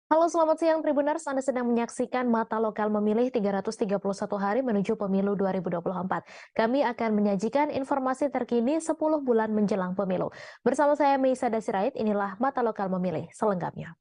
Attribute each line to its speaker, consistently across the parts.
Speaker 1: Halo, selamat siang Tribuners. Anda sedang menyaksikan Mata Lokal Memilih 331 hari menuju Pemilu 2024. Kami akan menyajikan informasi terkini 10 bulan menjelang pemilu. Bersama saya Meisa Dasirait, inilah Mata Lokal Memilih selengkapnya.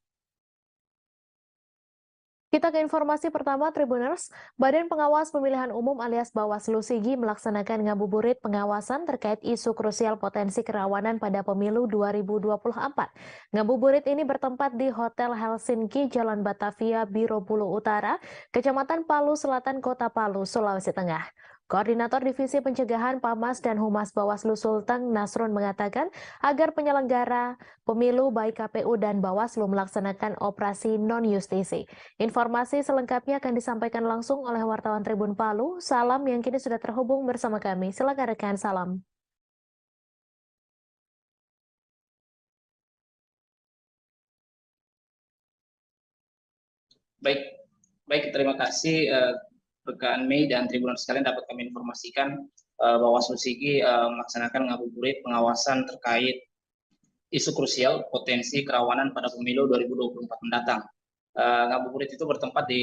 Speaker 1: Kita ke informasi pertama, Tribuners. Badan Pengawas Pemilihan Umum alias Bawaslu Sigi melaksanakan ngabuburit pengawasan terkait isu krusial potensi kerawanan pada pemilu 2024. Ngabuburit ini bertempat di Hotel Helsinki, Jalan Batavia, Biro Bulu Utara, Kecamatan Palu Selatan, Kota Palu, Sulawesi Tengah. Koordinator Divisi Pencegahan PAMAS dan Humas Bawaslu Sultan Nasrun mengatakan agar penyelenggara pemilu baik KPU dan Bawaslu melaksanakan operasi non-justisi. Informasi selengkapnya akan disampaikan langsung oleh wartawan Tribun Palu, Salam yang kini sudah terhubung bersama kami. Silakan rekan Salam.
Speaker 2: Baik, baik terima kasih rekan Mei dan Tribuners sekalian dapat kami informasikan Bawaslu Sigi melaksanakan ngabuburit pengawasan terkait isu krusial potensi kerawanan pada pemilu 2024 mendatang. Ngabuburit itu bertempat di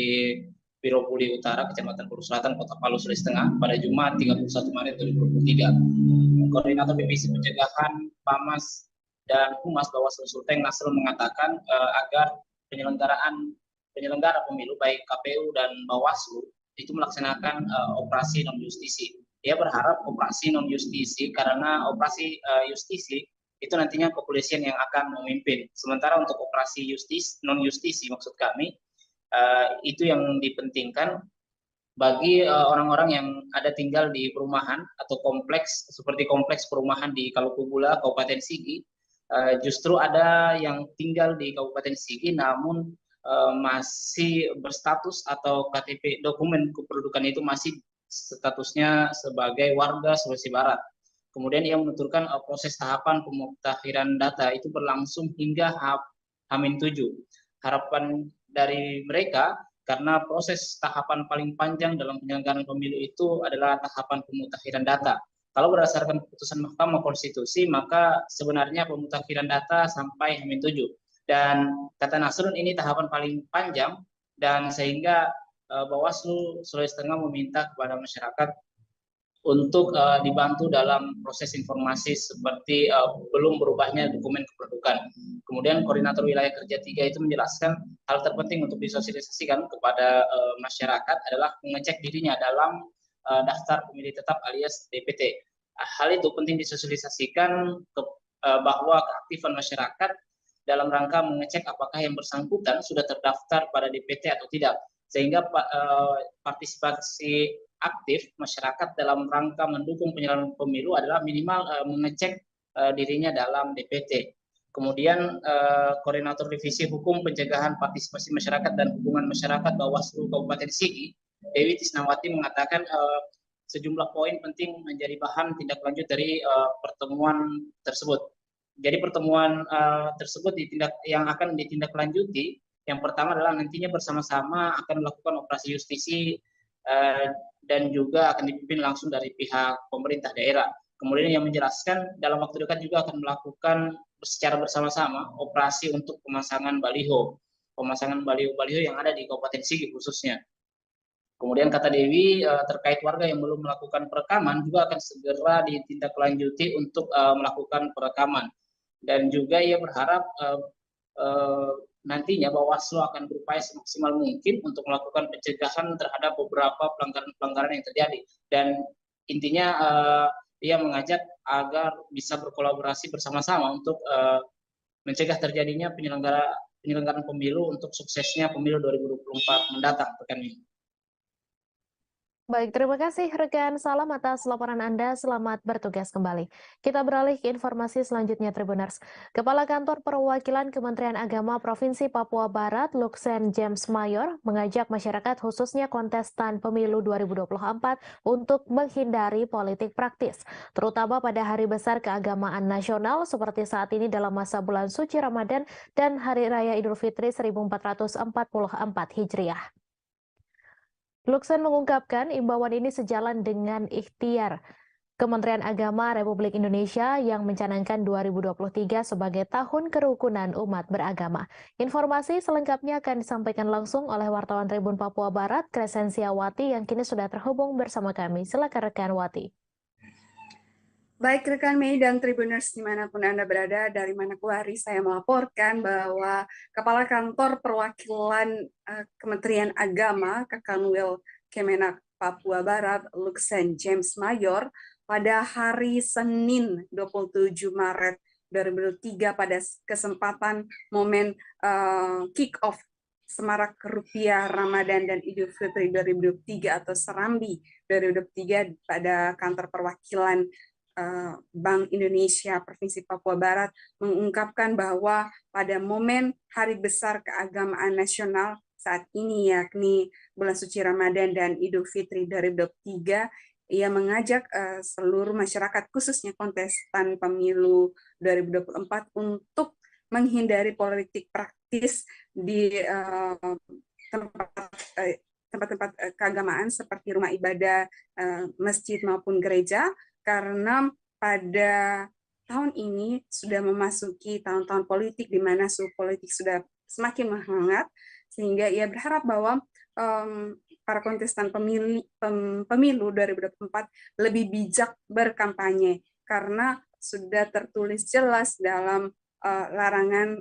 Speaker 2: Biro Puli Utara, Kecamatan Palu Selatan, Kota Palu, Sulawesi Tengah pada Jumat 31 Maret 2023. Koordinator Divisi Pencegahan PAMAS dan Humas Bawaslu Sulteng Nasrul mengatakan agar penyelenggara pemilu baik KPU dan Bawaslu itu melaksanakan operasi non justisi. Dia berharap operasi non justisi karena operasi justisi itu nantinya kepolisian yang akan memimpin. Sementara untuk operasi non justisi maksud kami itu yang dipentingkan bagi orang-orang yang ada tinggal di perumahan atau kompleks seperti kompleks perumahan di Kalukubula, Kabupaten Sigi. Justru ada yang tinggal di Kabupaten Sigi namun masih berstatus atau KTP dokumen kependudukan itu masih statusnya sebagai warga Sulawesi Barat. Kemudian ia menuturkan proses tahapan pemuktahiran data itu berlangsung hingga H-7. Harapan dari mereka karena proses tahapan paling panjang dalam penyelenggaraan pemilu itu adalah tahapan pemutahiran data. Kalau berdasarkan keputusan Mahkamah Konstitusi, maka sebenarnya pemutahiran data sampai H-7. Dan kata Nasrun ini tahapan paling panjang dan sehingga Bawaslu Sulawesi Tengah meminta kepada masyarakat untuk dibantu dalam proses informasi seperti belum berubahnya dokumen kependudukan. Kemudian koordinator wilayah kerja 3 itu menjelaskan hal terpenting untuk disosialisasikan kepada masyarakat adalah mengecek dirinya dalam daftar pemilih tetap alias DPT. Hal itu penting disosialisasikan bahwa keaktifan masyarakat dalam rangka mengecek apakah yang bersangkutan sudah terdaftar pada DPT atau tidak, sehingga partisipasi aktif masyarakat dalam rangka mendukung penyelenggaraan pemilu adalah minimal mengecek dirinya dalam DPT. Kemudian Koordinator Divisi Hukum Pencegahan Partisipasi Masyarakat dan Hubungan Masyarakat Bawaslu Kabupaten Sigi, Dewi Tisnawati mengatakan sejumlah poin penting menjadi bahan tindak lanjut dari pertemuan tersebut. Jadi pertemuan tersebut yang akan ditindaklanjuti, yang pertama adalah nantinya bersama-sama akan melakukan operasi justisi dan juga akan dipimpin langsung dari pihak pemerintah daerah. Kemudian yang menjelaskan dalam waktu dekat juga akan melakukan secara bersama-sama operasi untuk pemasangan baliho yang ada di Kabupaten Sigi khususnya. Kemudian kata Dewi terkait warga yang belum melakukan perekaman juga akan segera ditindaklanjuti untuk melakukan perekaman. Dan juga ia berharap nantinya Bawaslu akan berupaya semaksimal mungkin untuk melakukan pencegahan terhadap beberapa pelanggaran yang terjadi. Dan intinya ia mengajak agar bisa berkolaborasi bersama-sama untuk mencegah terjadinya penyelenggaraan pemilu untuk suksesnya pemilu 2024 mendatang. Rekan ini.
Speaker 1: Baik, terima kasih rekan Salam atas laporan Anda. Selamat bertugas kembali. Kita beralih ke informasi selanjutnya, Tribuners. Kepala Kantor Perwakilan Kementerian Agama Provinsi Papua Barat, Luxen James Mayor, mengajak masyarakat khususnya kontestan pemilu 2024 untuk menghindari politik praktis, terutama pada hari besar keagamaan nasional seperti saat ini dalam masa bulan suci Ramadan dan Hari Raya Idul Fitri 1444 Hijriah. Luxen mengungkapkan imbauan ini sejalan dengan ikhtiar Kementerian Agama Republik Indonesia yang mencanangkan 2023 sebagai tahun kerukunan umat beragama. Informasi selengkapnya akan disampaikan langsung oleh wartawan Tribun Papua Barat, Crescencia Wati, yang kini sudah terhubung bersama kami. Silakan rekan Wati.
Speaker 3: Baik rekan Mei dan Tribuners dimanapun Anda berada, dari Manokwari saya melaporkan bahwa Kepala Kantor Perwakilan Kementerian Agama Kakanwil Kemenak Papua Barat, Luxen James Mayor, pada hari Senin 27 Maret 2023 pada kesempatan momen kick-off Semarak Rupiah Ramadan dan Idul Fitri 2023 atau Serambi 2023 pada kantor perwakilan Bank Indonesia Provinsi Papua Barat mengungkapkan bahwa pada momen Hari Besar Keagamaan Nasional saat ini, yakni bulan suci Ramadan dan Idul Fitri 2023, ia mengajak seluruh masyarakat, khususnya kontestan pemilu 2024, untuk menghindari politik praktis di tempat-tempat keagamaan seperti rumah ibadah, masjid maupun gereja, karena pada tahun ini sudah memasuki tahun-tahun politik di mana suhu politik sudah semakin menghangat, sehingga ia berharap bahwa para kontestan pemilu 2024 lebih bijak berkampanye, karena sudah tertulis jelas dalam larangan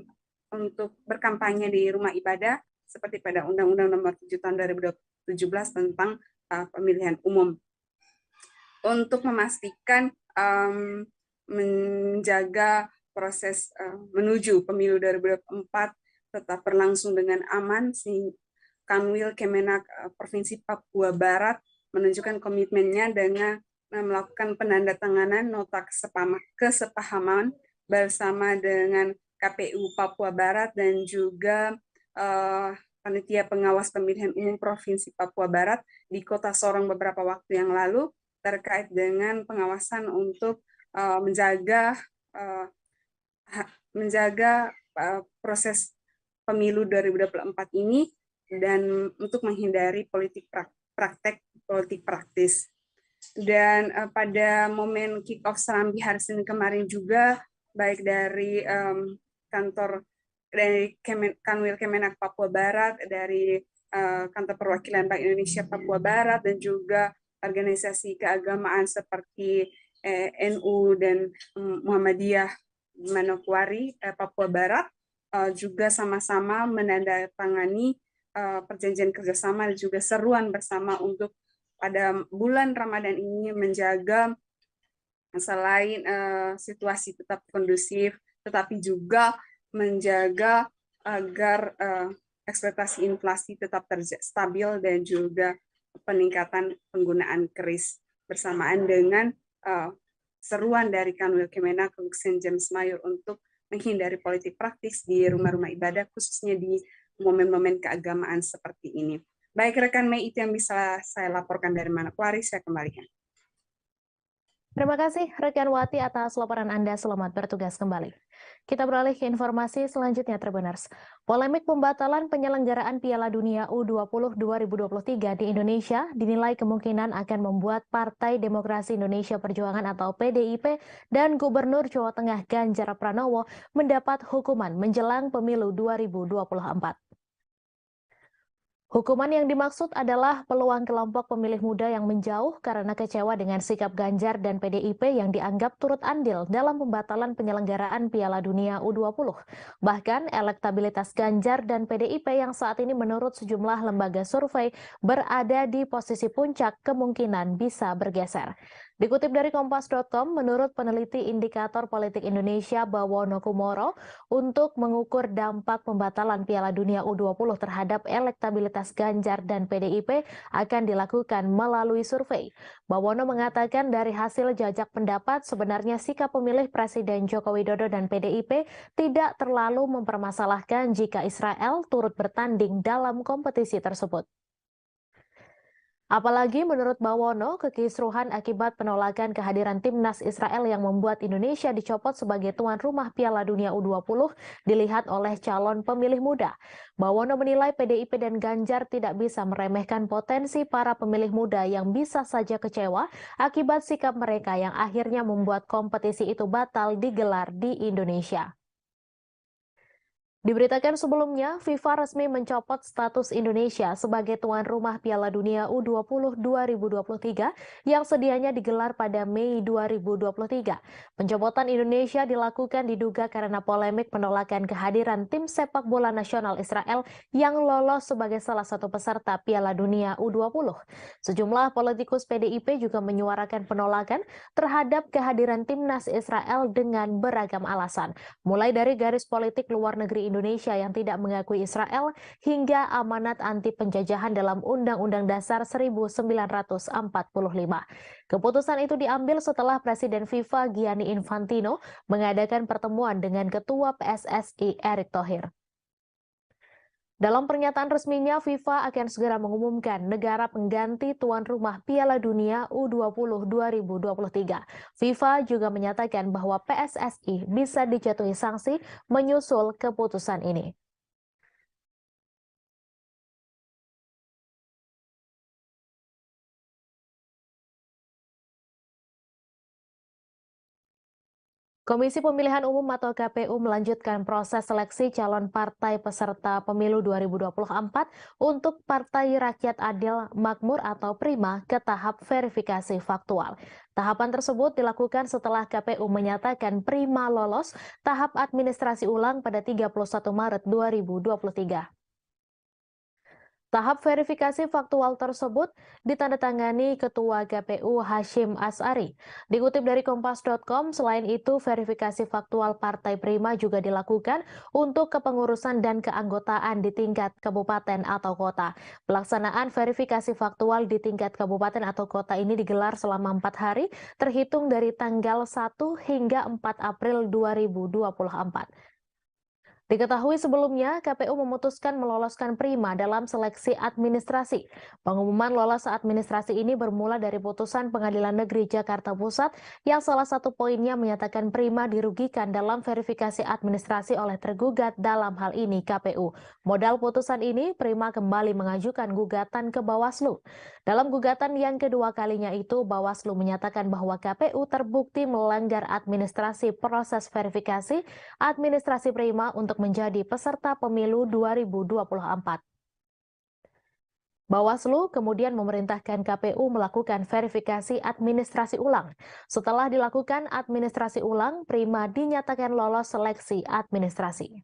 Speaker 3: untuk berkampanye di rumah ibadah seperti pada Undang-Undang Nomor 7 Tahun 2017 tentang pemilihan umum. Untuk memastikan menjaga proses menuju pemilu 2024 tetap berlangsung dengan aman, Kanwil Kemenak Provinsi Papua Barat menunjukkan komitmennya dengan melakukan penandatanganan nota kesepahaman bersama dengan KPU Papua Barat dan juga Panitia Pengawas Pemilihan Umum Provinsi Papua Barat di Kota Sorong beberapa waktu yang lalu, terkait dengan pengawasan untuk menjaga proses pemilu 2024 ini dan untuk menghindari praktek politik praktis. Dan pada momen kick-off Serambi hari Senin kemarin juga, baik dari Kanwil Kemenak Papua Barat, dari kantor perwakilan Bank Indonesia Papua Barat, dan juga organisasi keagamaan seperti NU dan Muhammadiyah Manokwari Papua Barat juga sama-sama menandatangani perjanjian kerjasama dan juga seruan bersama untuk pada bulan Ramadan ini menjaga selain situasi tetap kondusif, tetapi juga menjaga agar ekspektasi inflasi tetap stabil dan juga peningkatan penggunaan keris, bersamaan dengan seruan dari Kanwil Kemenak Luxen James Mayor untuk menghindari politik praktis di rumah-rumah ibadah, khususnya di momen-momen keagamaan seperti ini. Baik rekan Mei, itu yang bisa saya laporkan dari Manokwari, saya kembalikan.
Speaker 1: Terima kasih rekan Wati atas laporan Anda, selamat bertugas kembali. Kita beralih ke informasi selanjutnya, Tribuners. Polemik pembatalan penyelenggaraan Piala Dunia U20 2023 di Indonesia dinilai kemungkinan akan membuat Partai Demokrasi Indonesia Perjuangan atau PDIP dan Gubernur Jawa Tengah Ganjar Pranowo mendapat hukuman menjelang pemilu 2024. Hukuman yang dimaksud adalah peluang kelompok pemilih muda yang menjauh karena kecewa dengan sikap Ganjar dan PDIP yang dianggap turut andil dalam pembatalan penyelenggaraan Piala Dunia U20. Bahkan elektabilitas Ganjar dan PDIP yang saat ini menurut sejumlah lembaga survei berada di posisi puncak kemungkinan bisa bergeser. Dikutip dari Kompas.com, menurut peneliti Indikator Politik Indonesia Bawono Kumoro, untuk mengukur dampak pembatalan Piala Dunia U20 terhadap elektabilitas Ganjar dan PDIP akan dilakukan melalui survei. Bawono mengatakan dari hasil jajak pendapat sebenarnya sikap pemilih Presiden Joko Widodo dan PDIP tidak terlalu mempermasalahkan jika Israel turut bertanding dalam kompetisi tersebut. Apalagi menurut Bawono, kekisruhan akibat penolakan kehadiran timnas Israel yang membuat Indonesia dicopot sebagai tuan rumah Piala Dunia U20 dilihat oleh calon pemilih muda. Bawono menilai PDIP dan Ganjar tidak bisa meremehkan potensi para pemilih muda yang bisa saja kecewa akibat sikap mereka yang akhirnya membuat kompetisi itu batal digelar di Indonesia. Diberitakan sebelumnya, FIFA resmi mencopot status Indonesia sebagai tuan rumah Piala Dunia U20 2023 yang sedianya digelar pada Mei 2023. Pencopotan Indonesia dilakukan diduga karena polemik penolakan kehadiran tim sepak bola nasional Israel yang lolos sebagai salah satu peserta Piala Dunia U20. Sejumlah politikus PDIP juga menyuarakan penolakan terhadap kehadiran timnas Israel dengan beragam alasan, mulai dari garis politik luar negeri Indonesia yang tidak mengakui Israel hingga amanat anti penjajahan dalam Undang-Undang Dasar 1945. Keputusan itu diambil setelah Presiden FIFA Gianni Infantino mengadakan pertemuan dengan Ketua PSSI Erick Thohir. Dalam pernyataan resminya, FIFA akan segera mengumumkan negara pengganti tuan rumah Piala Dunia U20 2023. FIFA juga menyatakan bahwa PSSI bisa dijatuhi sanksi menyusul keputusan ini. Komisi Pemilihan Umum atau KPU melanjutkan proses seleksi calon partai peserta pemilu 2024 untuk Partai Rakyat Adil Makmur atau PRIMA ke tahap verifikasi faktual. Tahapan tersebut dilakukan setelah KPU menyatakan PRIMA lolos tahap administrasi ulang pada 31 Maret 2023. Tahap verifikasi faktual tersebut ditandatangani Ketua KPU Hashim As'ari. Dikutip dari Kompas.com, selain itu verifikasi faktual Partai Prima juga dilakukan untuk kepengurusan dan keanggotaan di tingkat kabupaten atau kota. Pelaksanaan verifikasi faktual di tingkat kabupaten atau kota ini digelar selama 4 hari, terhitung dari tanggal 1 hingga 4 April 2024. Diketahui sebelumnya, KPU memutuskan meloloskan Prima dalam seleksi administrasi. Pengumuman lolos administrasi ini bermula dari putusan Pengadilan Negeri Jakarta Pusat yang salah satu poinnya menyatakan Prima dirugikan dalam verifikasi administrasi oleh tergugat, dalam hal ini KPU. Modal putusan ini, Prima kembali mengajukan gugatan ke Bawaslu. Dalam gugatan yang kedua kalinya itu, Bawaslu menyatakan bahwa KPU terbukti melanggar administrasi proses verifikasi administrasi Prima untuk menjadi peserta pemilu 2024. Bawaslu kemudian memerintahkan KPU melakukan verifikasi administrasi ulang. Setelah dilakukan administrasi ulang, Prima dinyatakan lolos seleksi administrasi.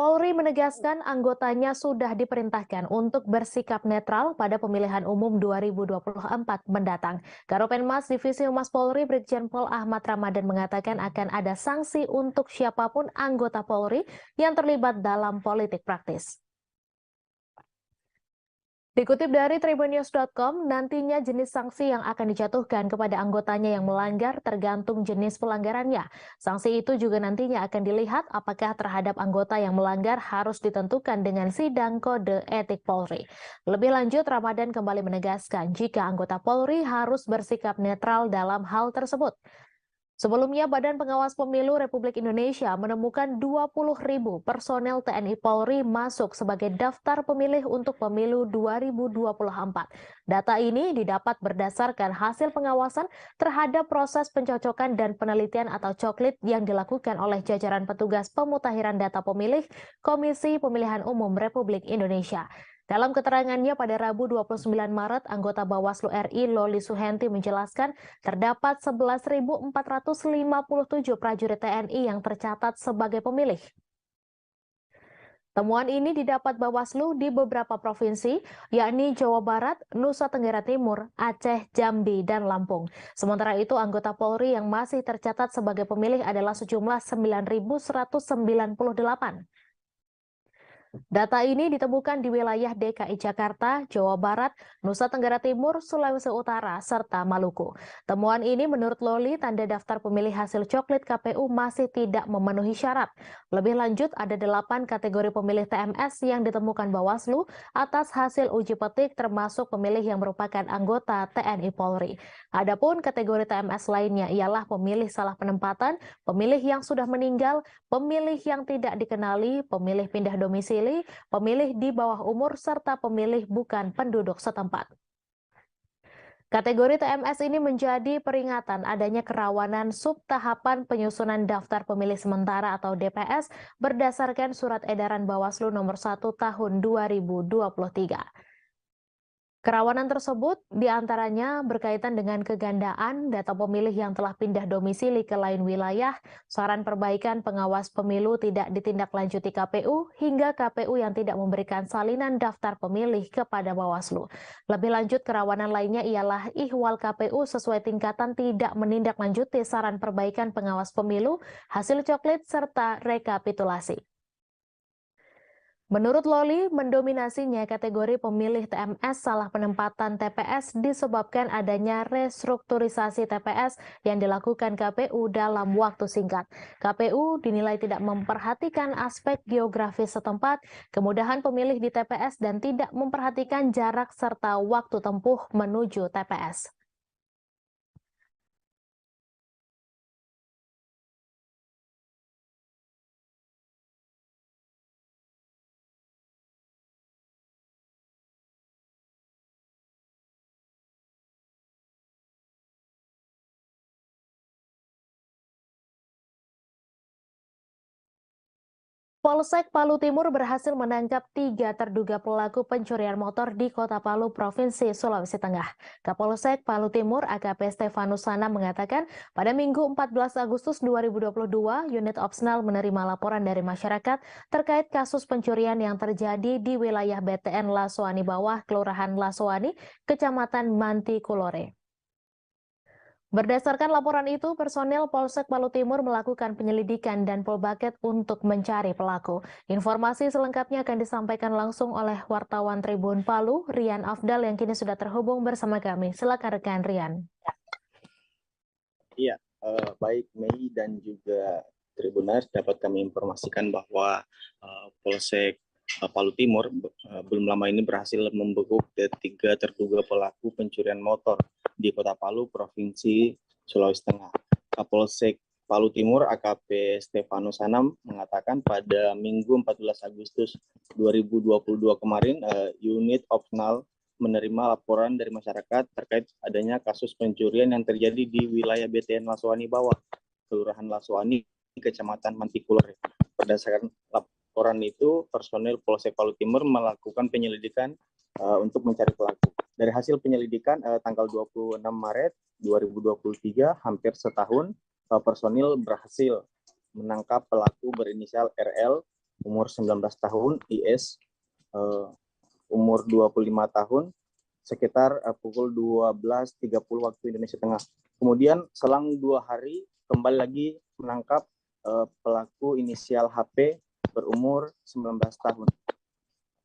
Speaker 1: Polri menegaskan anggotanya sudah diperintahkan untuk bersikap netral pada pemilihan umum 2024 mendatang. Karopenmas Divisi Humas Polri Brigjen Pol Ahmad Ramadan mengatakan akan ada sanksi untuk siapapun anggota Polri yang terlibat dalam politik praktis. Dikutip dari tribunnews.com, nantinya jenis sanksi yang akan dijatuhkan kepada anggotanya yang melanggar tergantung jenis pelanggarannya. Sanksi itu juga nantinya akan dilihat apakah terhadap anggota yang melanggar harus ditentukan dengan sidang kode etik Polri. Lebih lanjut, Ramadan kembali menegaskan jika anggota Polri harus bersikap netral dalam hal tersebut. Sebelumnya, Badan Pengawas Pemilu Republik Indonesia menemukan 20.000 personel TNI Polri masuk sebagai daftar pemilih untuk pemilu 2024. Data ini didapat berdasarkan hasil pengawasan terhadap proses pencocokan dan penelitian atau coklit yang dilakukan oleh jajaran petugas pemutakhiran data pemilih Komisi Pemilihan Umum Republik Indonesia. Dalam keterangannya pada Rabu 29 Maret, anggota Bawaslu RI Loli Suhenti menjelaskan terdapat 11.457 prajurit TNI yang tercatat sebagai pemilih. Temuan ini didapat Bawaslu di beberapa provinsi, yakni Jawa Barat, Nusa Tenggara Timur, Aceh, Jambi, dan Lampung. Sementara itu, anggota Polri yang masih tercatat sebagai pemilih adalah sejumlah 9.198. Data ini ditemukan di wilayah DKI Jakarta, Jawa Barat, Nusa Tenggara Timur, Sulawesi Utara, serta Maluku. Temuan ini menurut Loli, tanda daftar pemilih hasil coklit KPU masih tidak memenuhi syarat. Lebih lanjut, ada 8 kategori pemilih TMS yang ditemukan Bawaslu atas hasil uji petik termasuk pemilih yang merupakan anggota TNI Polri. Adapun kategori TMS lainnya ialah pemilih salah penempatan, pemilih yang sudah meninggal, pemilih yang tidak dikenali, pemilih pindah domisili, pemilih di bawah umur, serta pemilih bukan penduduk setempat. Kategori TMS ini menjadi peringatan adanya kerawanan subtahapan penyusunan daftar pemilih sementara atau DPS berdasarkan Surat Edaran Bawaslu nomor 1 tahun 2023. Kerawanan tersebut diantaranya berkaitan dengan kegandaan data pemilih yang telah pindah domisili ke lain wilayah, saran perbaikan pengawas pemilu tidak ditindaklanjuti KPU, hingga KPU yang tidak memberikan salinan daftar pemilih kepada Bawaslu. Lebih lanjut, kerawanan lainnya ialah ihwal KPU sesuai tingkatan tidak menindaklanjuti saran perbaikan pengawas pemilu, hasil coklit, serta rekapitulasi. Menurut Loli, mendominasinya kategori pemilih TMS salah penempatan TPS disebabkan adanya restrukturisasi TPS yang dilakukan KPU dalam waktu singkat. KPU dinilai tidak memperhatikan aspek geografis setempat, kemudahan pemilih di TPS, dan tidak memperhatikan jarak serta waktu tempuh menuju TPS. Polsek Palu Timur berhasil menangkap 3 terduga pelaku pencurian motor di Kota Palu, Provinsi Sulawesi Tengah. Kapolsek Palu Timur AKP Stefanus Sana mengatakan pada Minggu 14 Agustus 2022, unit Opsnal menerima laporan dari masyarakat terkait kasus pencurian yang terjadi di wilayah BTN Laswani Bawah, Kelurahan Laswani, Kecamatan Mantikulore. Berdasarkan laporan itu, personil Polsek Palu Timur melakukan penyelidikan dan Polbaket untuk mencari pelaku. Informasi selengkapnya akan disampaikan langsung oleh wartawan Tribun Palu, Rian Afdal, yang kini sudah terhubung bersama kami. Silakan rekan Rian.
Speaker 4: Iya, baik Mei dan juga Tribuners, dapat kami informasikan bahwa Polsek Palu Timur belum lama ini berhasil membekuk 3 terduga pelaku pencurian motor di Kota Palu, Provinsi Sulawesi Tengah. Kapolsek Palu Timur AKP Stefanus Sanam mengatakan pada Minggu 14 Agustus 2022 kemarin, unit Opsnal menerima laporan dari masyarakat terkait adanya kasus pencurian yang terjadi di wilayah BTN Laswani Bawah, Kelurahan Laswani, Kecamatan Mantikulore. Berdasarkan laporan itu, personil Polsek Palu Timur melakukan penyelidikan untuk mencari pelaku. Dari hasil penyelidikan tanggal 26 Maret 2023, hampir setahun, personil berhasil menangkap pelaku berinisial RL, umur 19 tahun, IS, umur 25 tahun, sekitar pukul 12.30 waktu Indonesia Tengah. Kemudian selang 2 hari kembali lagi menangkap pelaku inisial HP berumur 19 tahun.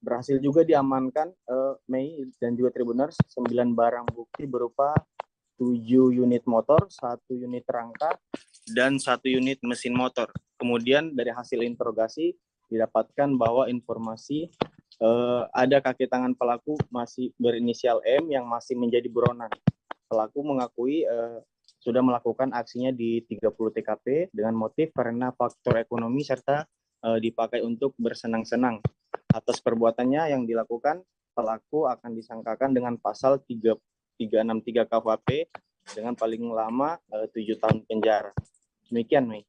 Speaker 4: Berhasil juga diamankan Mei dan juga Tribuners 9 barang bukti berupa 7 unit motor, 1 unit rangka, dan 1 unit mesin motor. Kemudian dari hasil interogasi didapatkan bahwa informasi ada kaki tangan pelaku masih berinisial M yang masih menjadi buronan. Pelaku mengakui sudah melakukan aksinya di 30 TKP dengan motif karena faktor ekonomi serta dipakai untuk bersenang-senang. Atas perbuatannya yang dilakukan, pelaku akan disangkakan dengan pasal 363 KUHP dengan paling lama 7 tahun penjara. Demikian, Mei.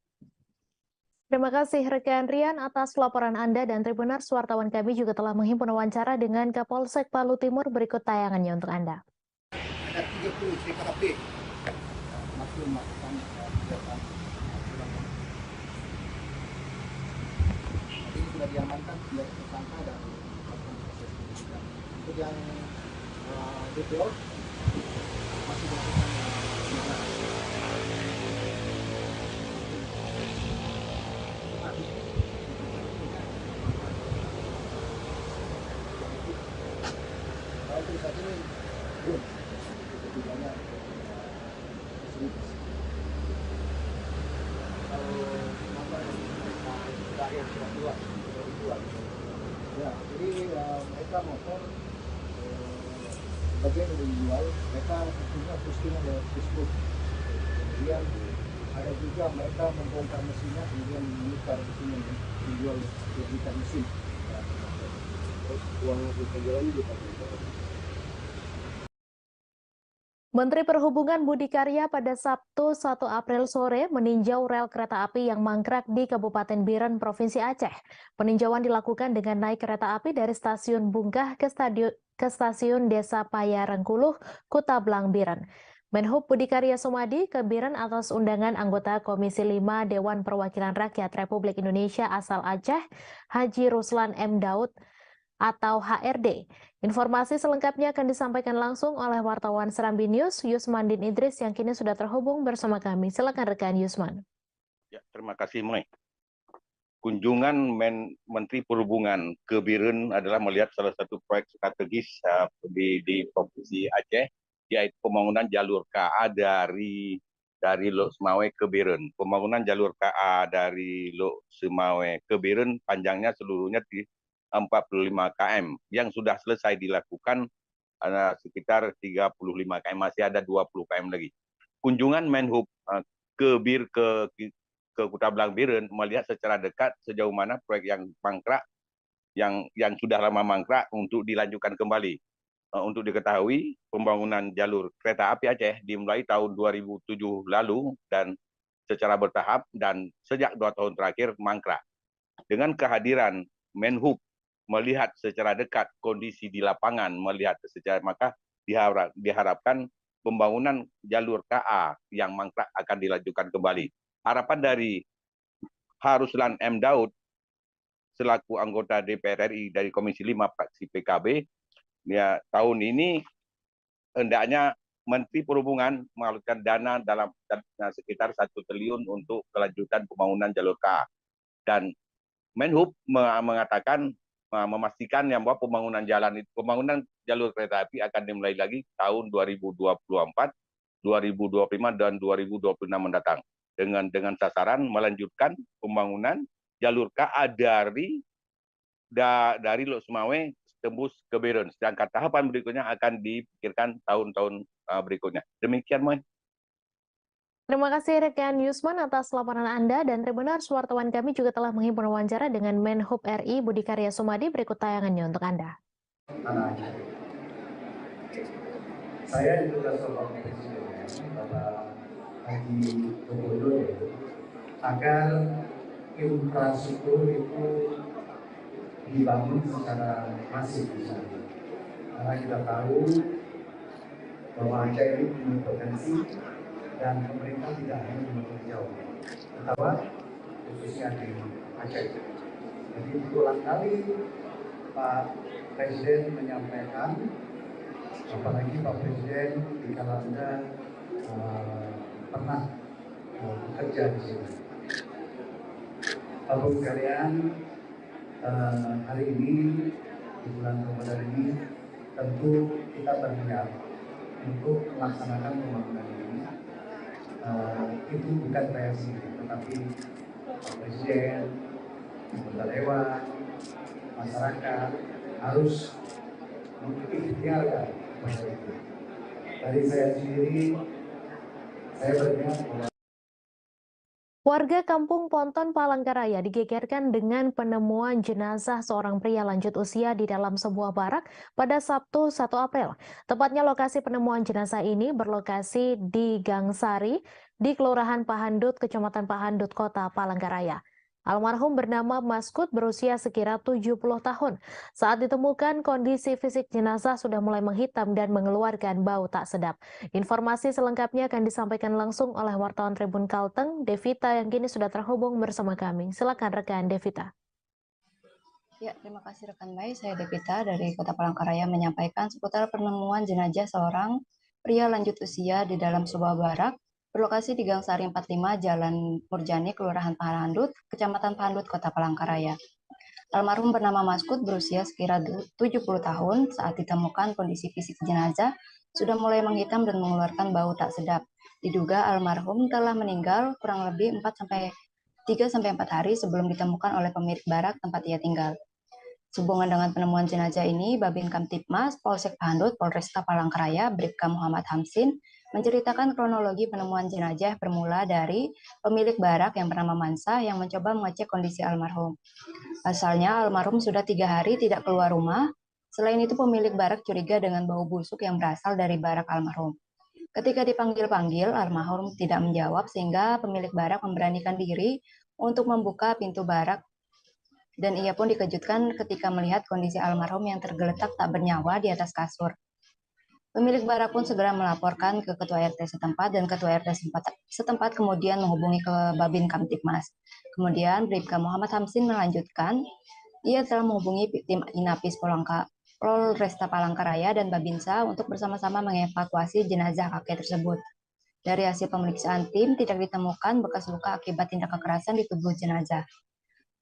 Speaker 1: Terima kasih rekan Rian atas laporan Anda, dan Tribuners, wartawan kami juga telah menghimpun wawancara dengan Kapolsek Palu Timur. Berikut tayangannya untuk Anda.
Speaker 5: Ada 30 TKP masih melakukan kegiatan ini sudah diamankan sebagai tersangka dan melakukan proses penyidikan. Untuk yang detail masih dilakukan Kalau motor yang terakhir sudah dijual. Ya, jadi mereka motor bagian yang dijual, mereka punya postingan lewat Facebook. Kemudian ada juga mereka membongkar mesinnya, kemudian menukar mesin yang dijual jadikan mesin. Terus uang hasil penjualannya dipakai.
Speaker 1: Menteri Perhubungan Budi Karya pada Sabtu 1 April sore meninjau rel kereta api yang mangkrak di Kabupaten Biren, Provinsi Aceh. Peninjauan dilakukan dengan naik kereta api dari Stasiun Bungkah ke Stasiun Desa Payarengkuluh, Kuta Blang, Biren. Menhub Budi Karya Sumadi ke Biren atas undangan anggota Komisi 5 Dewan Perwakilan Rakyat Republik Indonesia asal Aceh, Haji Ruslan M. Daud atau HRD. Informasi selengkapnya akan disampaikan langsung oleh wartawan Serambi News, Yusmandin Idris yang kini sudah terhubung bersama kami. Silakan rekan Yusman.
Speaker 6: Ya, terima kasih, Moy. Kunjungan Menteri Perhubungan ke Biren adalah melihat salah satu proyek strategis di Provinsi Aceh, yaitu pembangunan jalur KA dari Lok Semawe ke Biren. Pembangunan jalur KA dari Lok Semawe ke Biren panjangnya seluruhnya 45 km yang sudah selesai dilakukan sekitar 35 km, masih ada 20 km lagi. Kunjungan Menhub ke Kuta Blang Biren melihat secara dekat sejauh mana proyek yang mangkrak yang sudah lama mangkrak untuk dilanjutkan kembali. Untuk diketahui, pembangunan jalur kereta api Aceh dimulai tahun 2007 lalu dan secara bertahap dan sejak 2 tahun terakhir mangkrak. Dengan kehadiran Menhub melihat secara dekat kondisi di lapangan, maka diharapkan pembangunan jalur KA yang mangkrak akan dilanjutkan kembali. Harapan dari Ruslan M. Daud selaku anggota DPR RI dari Komisi 5 fraksi PKB, ya tahun ini hendaknya Menteri Perhubungan mengalokasikan dana dalam sekitar 1 triliun untuk kelanjutan pembangunan jalur KA. Dan Menhub mengatakan memastikan yang bahwa pembangunan jalur kereta api akan dimulai lagi tahun 2024, 2025 dan 2026 mendatang dengan sasaran melanjutkan pembangunan jalur KA dari Lok Semawe tembus ke Biren. Sedangkan tahapan berikutnya akan dipikirkan tahun-tahun berikutnya. Demikian, Moy.
Speaker 1: Terima kasih rekan Yusman atas laporan Anda dan Tribuners wartawan kami juga telah menghimpun wawancara dengan Menhub RI Budi Karya Sumadi. Berikut tayangannya untuk Anda.
Speaker 7: Saya juga Bapak Presiden Bapak Haji Joko Widodo agar infrastruktur itu dibangun secara masif di sana. Karena kita tahu bahwa Aceh ini punya potensi dan pemerintah tidak hanya membangun jauh, tetapi khususnya di Aceh. Jadi berulang kali Pak Presiden menyampaikan, apalagi Pak Presiden di kala Anda pernah bekerja di sini. Bapak sekalian, hari ini di bulan Ramadan ini tentu kita berniat untuk melaksanakan pembangunan ini. Itu bukan reaksi, tetapi Pak Presiden, anggota dewan, masyarakat harus mengikhtiarkan pada itu. Dari saya sendiri, saya berniat bahwa
Speaker 1: Warga Kampung Ponton, Palangkaraya digegerkan dengan penemuan jenazah seorang pria lanjut usia di dalam sebuah barak pada Sabtu 1 April. Tepatnya lokasi penemuan jenazah ini berlokasi di Gang Sari, di Kelurahan Pahandut, Kecamatan Pahandut, Kota Palangkaraya. Almarhum bernama Maskut berusia sekira 70 tahun. Saat ditemukan, kondisi fisik jenazah sudah mulai menghitam dan mengeluarkan bau tak sedap. Informasi selengkapnya akan disampaikan langsung oleh wartawan Tribun Kalteng, Devita, yang kini sudah terhubung bersama kami. Silakan rekan Devita.
Speaker 8: Ya, terima kasih rekan Mai. Saya Devita dari Kota Palangkaraya menyampaikan seputar penemuan jenazah seorang pria lanjut usia di dalam sebuah barak berlokasi di Gang Sari 45, Jalan Murjani, Kelurahan Pahandut, Kecamatan Pahandut, Kota Palangkaraya. Almarhum bernama Maskut berusia sekira 70 tahun. Saat ditemukan, kondisi fisik jenazah sudah mulai menghitam dan mengeluarkan bau tak sedap. Diduga almarhum telah meninggal kurang lebih 3-4 hari sebelum ditemukan oleh pemilik barak tempat ia tinggal. Sehubungan dengan penemuan jenazah ini, Babin Kamtibmas Polsek Pahandut Polresta Palangkaraya Bribka Muhammad Hamsin menceritakan kronologi penemuan jenazah bermula dari pemilik barak yang bernama Mansa yang mencoba mengecek kondisi almarhum. Pasalnya almarhum sudah 3 hari tidak keluar rumah. Selain itu pemilik barak curiga dengan bau busuk yang berasal dari barak almarhum. Ketika dipanggil-panggil, almarhum tidak menjawab sehingga pemilik barak memberanikan diri untuk membuka pintu barak dan ia pun dikejutkan ketika melihat kondisi almarhum yang tergeletak tak bernyawa di atas kasur. Pemilik barak pun segera melaporkan ke Ketua RT setempat dan Ketua RT setempat kemudian menghubungi ke Babin Kamtibmas. Kemudian Bribka Muhammad Hamsin melanjutkan, ia telah menghubungi tim Inapis Polresta Palangkaraya dan Babinsa untuk bersama-sama mengevakuasi jenazah kakek tersebut. Dari hasil pemeriksaan tim, tidak ditemukan bekas luka akibat tindak kekerasan di tubuh jenazah.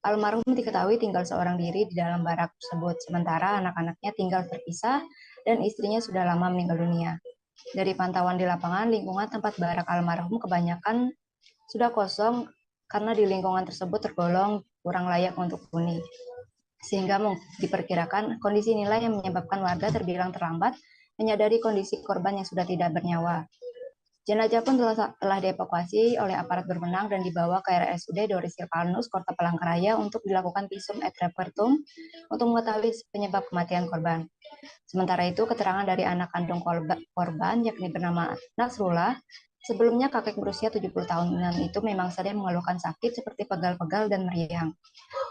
Speaker 8: Almarhum diketahui tinggal seorang diri di dalam barak tersebut, sementara anak-anaknya tinggal terpisah dan istrinya sudah lama meninggal dunia. Dari pantauan di lapangan, lingkungan tempat barak almarhum kebanyakan sudah kosong karena di lingkungan tersebut tergolong kurang layak untuk huni. Sehingga diperkirakan kondisi inilah yang menyebabkan warga terbilang terlambat menyadari kondisi korban yang sudah tidak bernyawa. Jenazah pun telah dievakuasi oleh aparat berwenang dan dibawa ke RSUD Dori Silvanus, Kota Palangkaraya untuk dilakukan visum et repertum untuk mengetahui penyebab kematian korban. Sementara itu, keterangan dari anak kandung korban yakni bernama Nasrullah, sebelumnya kakek berusia 70 tahunan itu memang sering mengeluhkan sakit seperti pegal-pegal dan meriang.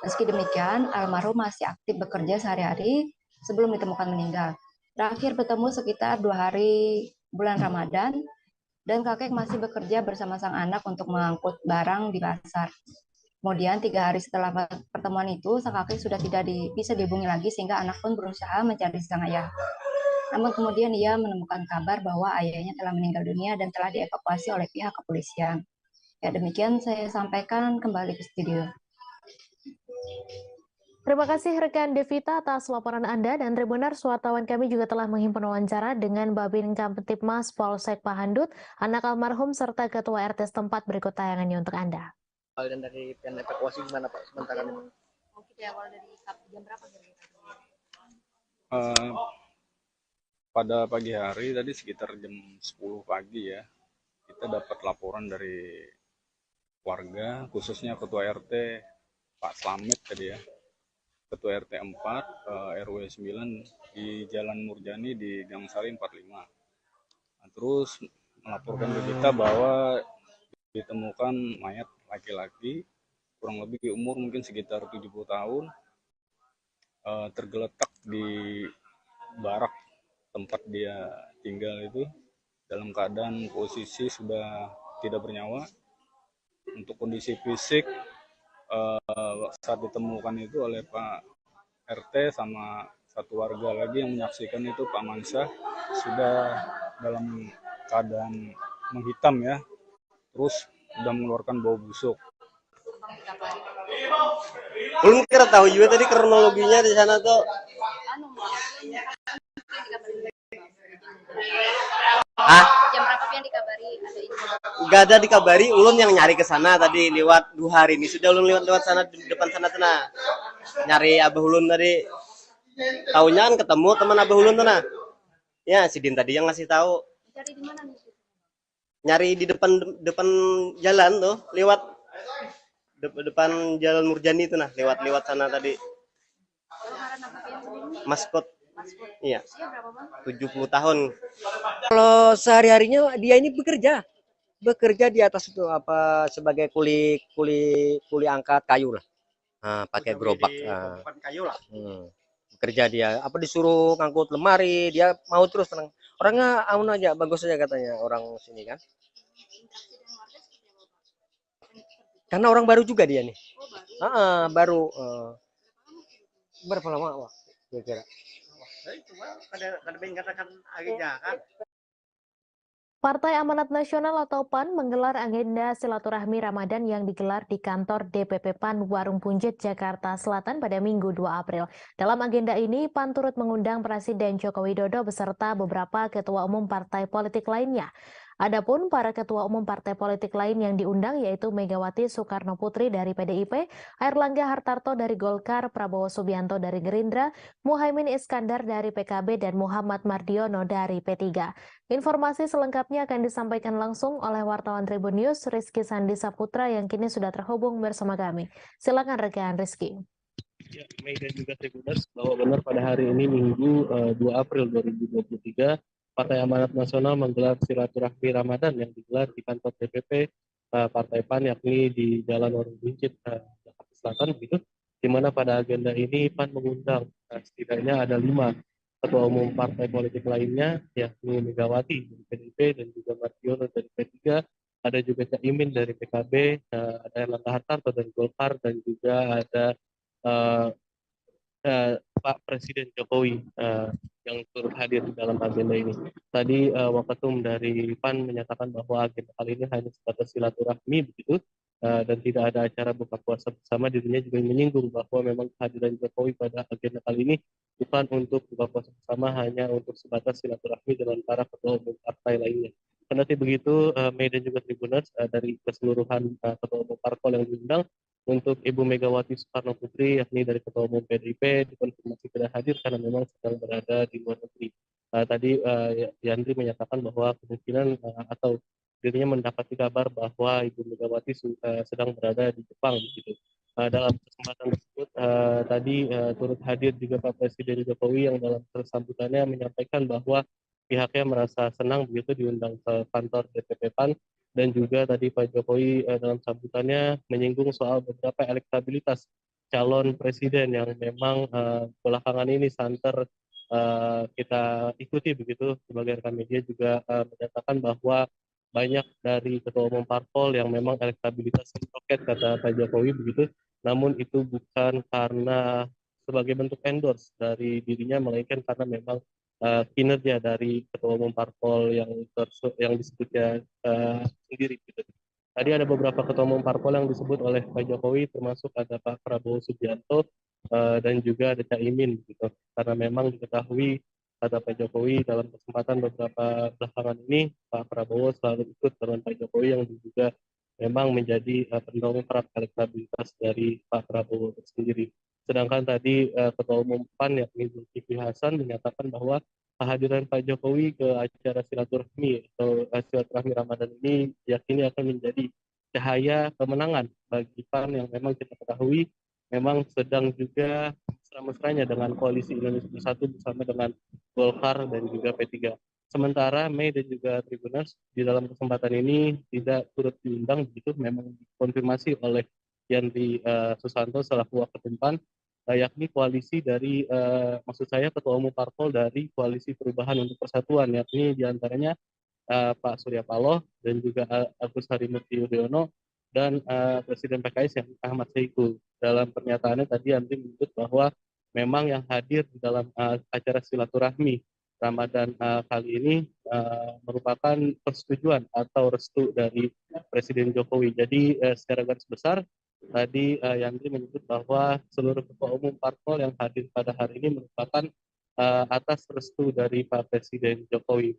Speaker 8: Meski demikian, almarhum masih aktif bekerja sehari-hari sebelum ditemukan meninggal. Terakhir bertemu sekitar 2 hari bulan Ramadan, dan kakek masih bekerja bersama sang anak untuk mengangkut barang di pasar. Kemudian 3 hari setelah pertemuan itu, sang kakek sudah tidak bisa dihubungi lagi sehingga anak pun berusaha mencari sang ayah. Namun kemudian ia menemukan kabar bahwa ayahnya telah meninggal dunia dan telah dievakuasi oleh pihak kepolisian. Ya, demikian saya sampaikan, kembali ke studio.
Speaker 1: Terima kasih rekan Devita atas laporan Anda, dan Tribuners, wartawan kami juga telah menghimpun wawancara dengan Babin Kamtibmas Polsek Pahandut, anak almarhum serta Ketua RT setempat. Berikut tayangannya untuk Anda.
Speaker 9: Dan dari plan evakuasi gimana Pak sementara ini?
Speaker 8: Kita awal dari jam berapa?
Speaker 10: Pada pagi hari tadi sekitar jam 10 pagi ya, kita dapat laporan dari warga, khususnya Ketua RT Pak Slamet tadi ya, Ketua RT 4 RW 9 di Jalan Murjani di Gangsari 45. Nah, terus melaporkan ke kita bahwa ditemukan mayat laki-laki kurang lebih umur mungkin sekitar 70 tahun tergeletak di barak tempat dia tinggal itu dalam keadaan posisi sudah tidak bernyawa. Untuk kondisi fisik saat ditemukan itu oleh Pak RT sama satu warga lagi yang menyaksikan itu Pak Mansa sudah dalam keadaan menghitam ya, terus sudah mengeluarkan bau busuk.
Speaker 9: Belum kira tahu juga tadi kronologinya di sana tuh.
Speaker 8: Jam berapa yang dikabari ada ini?
Speaker 9: Gak ada dikabari, ulun yang nyari ke sana tadi lewat 2 hari ini sudah ulun lewat sana di depan sana nyari Abah Ulun tadi. Taunya kan ketemu teman Abah Ulun tuh nah. Ya si Din tadi yang ngasih tahu.
Speaker 8: Cari di mana nih?
Speaker 9: Nyari di depan jalan tuh, lewat depan Jalan Murjani itu nah, lewat sana tadi. Maskot. Iya. 70 tahun.
Speaker 11: Kalau sehari-harinya dia ini bekerja di atas itu apa sebagai kuli angkat kayu lah. Nah, pakai gerobak.
Speaker 9: Kayu lah.
Speaker 11: Bekerja dia apa disuruh ngangkut lemari, dia mau terus tenang. Orangnya aun aja, bagus aja katanya orang sini kan. Karena orang baru juga dia nih. Baru. Berapa lama Wak? Kira-kira.
Speaker 1: Partai Amanat Nasional atau PAN menggelar agenda silaturahmi Ramadan yang digelar di kantor DPP PAN Warung Punjet, Jakarta Selatan pada Minggu 2 April. Dalam agenda ini, PAN turut mengundang Presiden Joko Widodo beserta beberapa ketua umum partai politik lainnya. Adapun para ketua umum partai politik lain yang diundang yaitu Megawati Soekarno Putri dari PDIP, Airlangga Hartarto dari Golkar, Prabowo Subianto dari Gerindra, Muhaimin Iskandar dari PKB, dan Muhammad Mardiono dari P3. Informasi selengkapnya akan disampaikan langsung oleh wartawan Tribun News, Rizky Sandi Saputra yang kini sudah terhubung bersama kami. Silakan rekan Rizky.
Speaker 12: Ya, Mei dan juga Tribuners, bahwa benar pada hari ini Minggu 2 April 2023, Partai Amanat Nasional menggelar silaturahmi Ramadan yang digelar di kantor DPP Partai PAN, yakni di Jalan Warung Buncit, Jakarta Selatan, begitu. Di mana pada agenda ini PAN mengundang setidaknya ada 5 ketua umum partai politik lainnya, yakni Megawati dari PDIP dan juga Mardiono dari P3, ada juga Caimin dari PKB, ada Airlangga Hartarto dari Golkar, dan juga ada Pak Presiden Jokowi yang turut hadir di dalam agenda ini. Tadi Waketum dari PAN menyatakan bahwa agenda kali ini hanya sebatas silaturahmi begitu, dan tidak ada acara buka puasa bersama. Dirinya juga menyinggung bahwa memang kehadiran Jokowi pada agenda kali ini bukan untuk buka puasa bersama, hanya untuk sebatas silaturahmi dengan para ketua umum partai lainnya. Kendati begitu, Mei dan juga Tribuners, dari keseluruhan ketua umum parpol yang diundang, untuk Ibu Megawati Soekarno Putri, yakni dari Ketua Umum PDIP, dikonfirmasi tidak hadir karena memang sedang berada di luar negeri. Tadi Yandri menyatakan bahwa kemungkinan atau dirinya mendapati kabar bahwa Ibu Megawati sedang berada di Jepang. Gitu. Dalam kesempatan tersebut, tadi turut hadir juga Pak Presiden Jokowi yang dalam sambutannya menyampaikan bahwa pihaknya merasa senang begitu diundang ke kantor DPP PAN. Dan juga tadi Pak Jokowi dalam sambutannya menyinggung soal beberapa elektabilitas calon presiden yang memang belakangan ini santer kita ikuti begitu. Sebagai rekan media juga menyatakan bahwa banyak dari ketua umum parpol yang memang elektabilitas roket kata Pak Jokowi begitu. Namun itu bukan karena sebagai bentuk endorse dari dirinya, melainkan karena memang kinerja dari ketua umum parpol yang disebutnya sendiri. Gitu. Tadi ada beberapa ketua umum parpol yang disebut oleh Pak Jokowi, termasuk ada Pak Prabowo Subianto dan juga ada Caimin. Gitu. Karena memang diketahui kata Pak Jokowi dalam kesempatan beberapa belakangan ini, Pak Prabowo selalu ikut dengan Pak Jokowi yang juga memang menjadi pendongkrak elektabilitas dari Pak Prabowo sendiri. Sedangkan tadi Ketua Umum PAN yakni Zulkifli Hasan menyatakan bahwa kehadiran Pak Jokowi ke acara silaturahmi atau silaturahmi Ramadan ini yakini akan menjadi cahaya kemenangan bagi PAN yang memang kita ketahui memang sedang juga mesra-mesranya dengan koalisi Indonesia Bersatu bersama dengan Golkar dan juga P3. Sementara Mei dan juga Tribuners di dalam kesempatan ini tidak turut diundang begitu, memang dikonfirmasi oleh Yandri Susanto selaku Waketum PAN, yakni koalisi dari maksud saya ketua umum parpol dari Koalisi Perubahan untuk Persatuan, yakni diantaranya Pak Surya Paloh dan juga Agus Harimurti Yudhoyono dan Presiden PKS yang Ahmad Saiku. Dalam pernyataannya tadi Yandri menyebut bahwa memang yang hadir di dalam acara silaturahmi Ramadan kali ini merupakan persetujuan atau restu dari Presiden Jokowi. Jadi secara garis besar tadi Yandri menyebut bahwa seluruh ketua umum parpol yang hadir pada hari ini merupakan atas restu dari Pak Presiden Jokowi.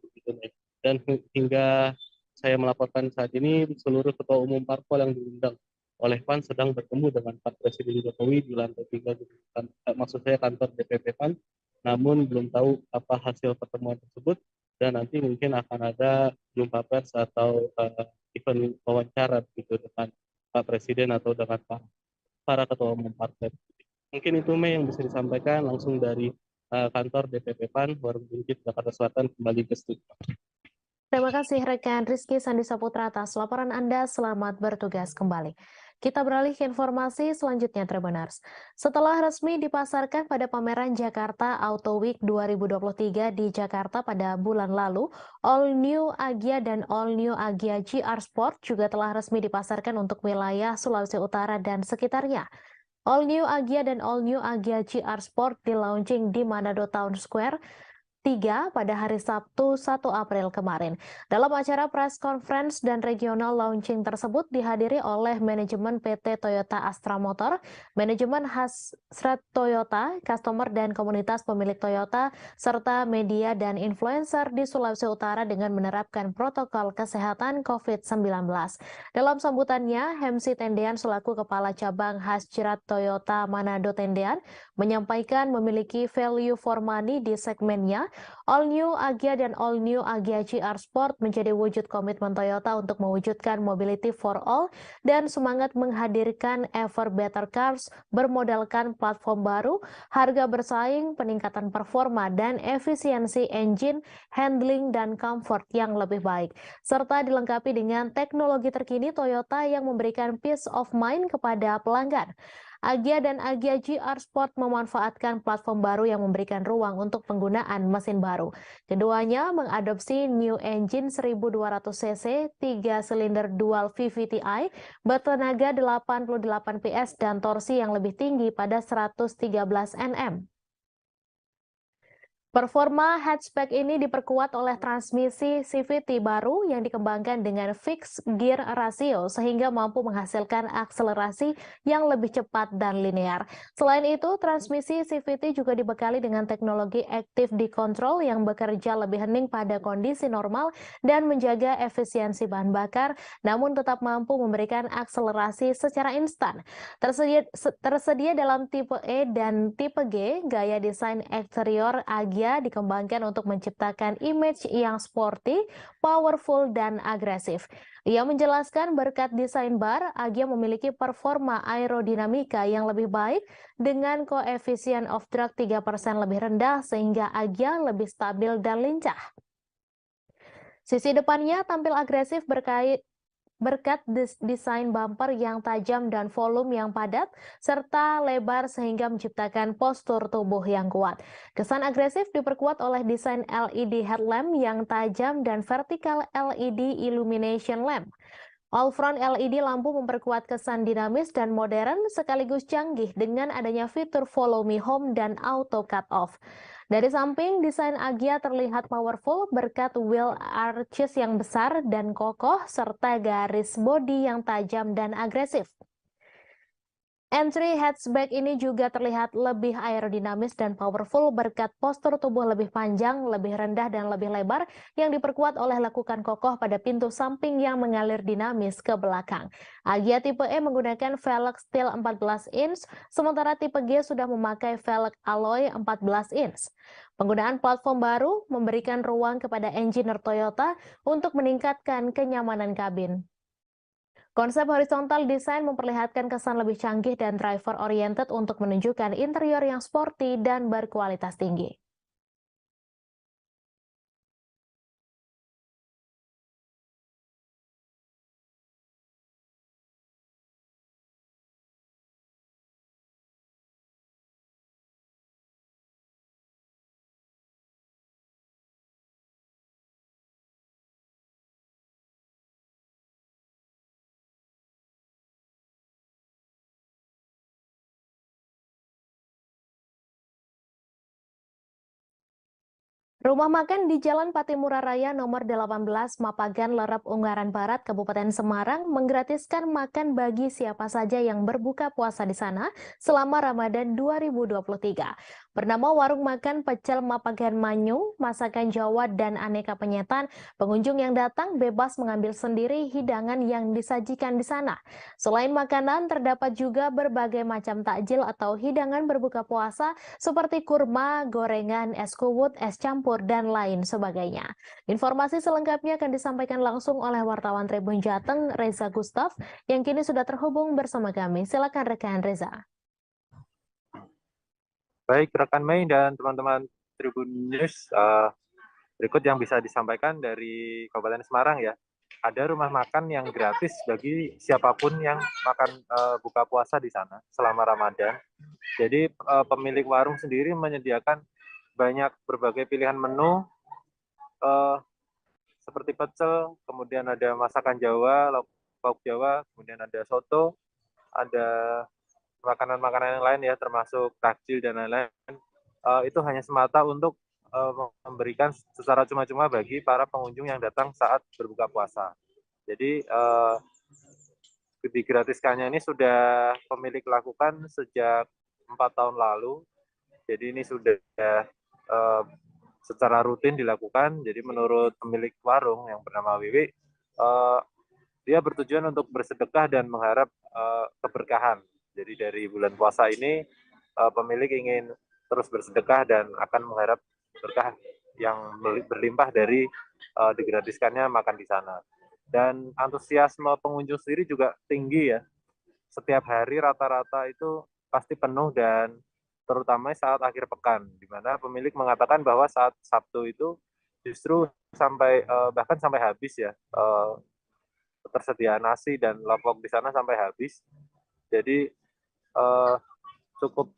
Speaker 12: Dan hingga saya melaporkan saat ini, seluruh ketua umum parpol yang diundang oleh PAN sedang bertemu dengan Pak Presiden Jokowi di lantai 3, maksud saya kantor DPP PAN, namun belum tahu apa hasil pertemuan tersebut, dan nanti mungkin akan ada jumpa pers atau event wawancara begitu dengan Pak Presiden atau dengan para ketua umum partai. Mungkin itu Mei yang bisa disampaikan langsung dari kantor DPP PAN Warung Buncit, Jakarta Selatan, kembali ke studio.
Speaker 1: Terima kasih rekan Rizky Sandi Saputra atas laporan Anda. Selamat bertugas kembali. Kita beralih ke informasi selanjutnya, Tribuners. Setelah resmi dipasarkan pada pameran Jakarta Auto Week 2023 di Jakarta pada bulan lalu, All New Agya dan All New Agya GR Sport juga telah resmi dipasarkan untuk wilayah Sulawesi Utara dan sekitarnya. All New Agya dan All New Agya GR Sport di launching di Manado Town Square 3 pada hari Sabtu 1 April kemarin. Dalam acara press conference dan regional launching tersebut dihadiri oleh manajemen PT Toyota Astra Motor, manajemen Hasret Toyota, customer dan komunitas pemilik Toyota, serta media dan influencer di Sulawesi Utara dengan menerapkan protokol kesehatan COVID-19. Dalam sambutannya, Hemsi Tendean selaku Kepala Cabang Hasret Toyota Manado Tendean menyampaikan memiliki value for money di segmennya. All New Agya dan All New Agya GR Sport menjadi wujud komitmen Toyota untuk mewujudkan mobility for all dan semangat menghadirkan ever better cars bermodalkan platform baru, harga bersaing, peningkatan performa dan efisiensi engine, handling dan comfort yang lebih baik, serta dilengkapi dengan teknologi terkini Toyota yang memberikan peace of mind kepada pelanggan. Agya dan Agya GR Sport memanfaatkan platform baru yang memberikan ruang untuk penggunaan mesin baru. Keduanya mengadopsi new engine 1200 cc, 3 silinder dual VVTi, bertenaga 88 PS dan torsi yang lebih tinggi pada 113 Nm. Performa hatchback ini diperkuat oleh transmisi CVT baru yang dikembangkan dengan fixed gear ratio sehingga mampu menghasilkan akselerasi yang lebih cepat dan linear. Selain itu, transmisi CVT juga dibekali dengan teknologi active decontrol yang bekerja lebih hening pada kondisi normal dan menjaga efisiensi bahan bakar, namun tetap mampu memberikan akselerasi secara instan. Tersedia dalam tipe E dan tipe G, gaya desain eksterior Agya dikembangkan untuk menciptakan image yang sporty, powerful, dan agresif. Ia menjelaskan berkat desain bar, Agya memiliki performa aerodinamika yang lebih baik dengan koefisien of drag 3% lebih rendah sehingga Agya lebih stabil dan lincah. Sisi depannya tampil agresif berkat desain bumper yang tajam dan volume yang padat, serta lebar sehingga menciptakan postur tubuh yang kuat. Kesan agresif diperkuat oleh desain LED headlamp yang tajam dan vertical LED illumination lamp. All front LED lampu memperkuat kesan dinamis dan modern sekaligus canggih dengan adanya fitur Follow Me Home dan Auto Cut Off. Dari samping, desain Agya terlihat powerful berkat wheel arches yang besar dan kokoh serta garis bodi yang tajam dan agresif. Entry hatchback ini juga terlihat lebih aerodinamis dan powerful berkat postur tubuh lebih panjang, lebih rendah, dan lebih lebar yang diperkuat oleh lekukan kokoh pada pintu samping yang mengalir dinamis ke belakang. Agya tipe E menggunakan velg steel 14 inch, sementara tipe G sudah memakai velg alloy 14 inch. Penggunaan platform baru memberikan ruang kepada engineer Toyota untuk meningkatkan kenyamanan kabin. Konsep horizontal design memperlihatkan kesan lebih canggih dan driver-oriented untuk menunjukkan interior yang sporty dan berkualitas tinggi. Rumah makan di Jalan Patimura Raya nomor 18 Mapagan Lerep Ungaran Barat Kabupaten Semarang menggratiskan makan bagi siapa saja yang berbuka puasa di sana selama Ramadan 2023. Bernama Warung Makan Pecel Mapagan Manyu, masakan Jawa dan aneka penyetan, pengunjung yang datang bebas mengambil sendiri hidangan yang disajikan di sana. Selain makanan, terdapat juga berbagai macam takjil atau hidangan berbuka puasa seperti kurma, gorengan, es kuwut, es campur, dan lain sebagainya. Informasi selengkapnya akan disampaikan langsung oleh wartawan Tribun Jateng, Reza Gustaf, yang kini sudah terhubung bersama kami. Silakan rekan Reza.
Speaker 13: Baik, rekan Mei dan teman-teman Tribun News, berikut yang bisa disampaikan dari Kabupaten Semarang ya. Ada rumah makan yang gratis bagi siapapun yang makan buka puasa di sana selama Ramadan. Jadi pemilik warung sendiri menyediakan banyak berbagai pilihan menu seperti pecel, kemudian ada masakan Jawa, lauk Jawa, kemudian ada soto, ada makanan-makanan yang lain ya, termasuk takjil dan lain-lain. Itu hanya semata untuk memberikan secara cuma-cuma bagi para pengunjung yang datang saat berbuka puasa. Jadi digratiskannya ini sudah pemilik lakukan sejak 4 tahun lalu. Jadi ini sudah secara rutin dilakukan. Jadi menurut pemilik warung yang bernama Wiwi, dia bertujuan untuk bersedekah dan mengharap keberkahan. Jadi dari bulan puasa ini pemilik ingin terus bersedekah dan akan mengharap berkah yang berlimpah dari digratiskannya makan di sana. Dan antusiasme pengunjung sendiri juga tinggi ya. Setiap hari rata-rata itu pasti penuh dan terutama saat akhir pekan, di mana pemilik mengatakan bahwa saat Sabtu itu justru bahkan sampai habis ya, ketersediaan nasi dan lauk di sana sampai habis. Jadi cukup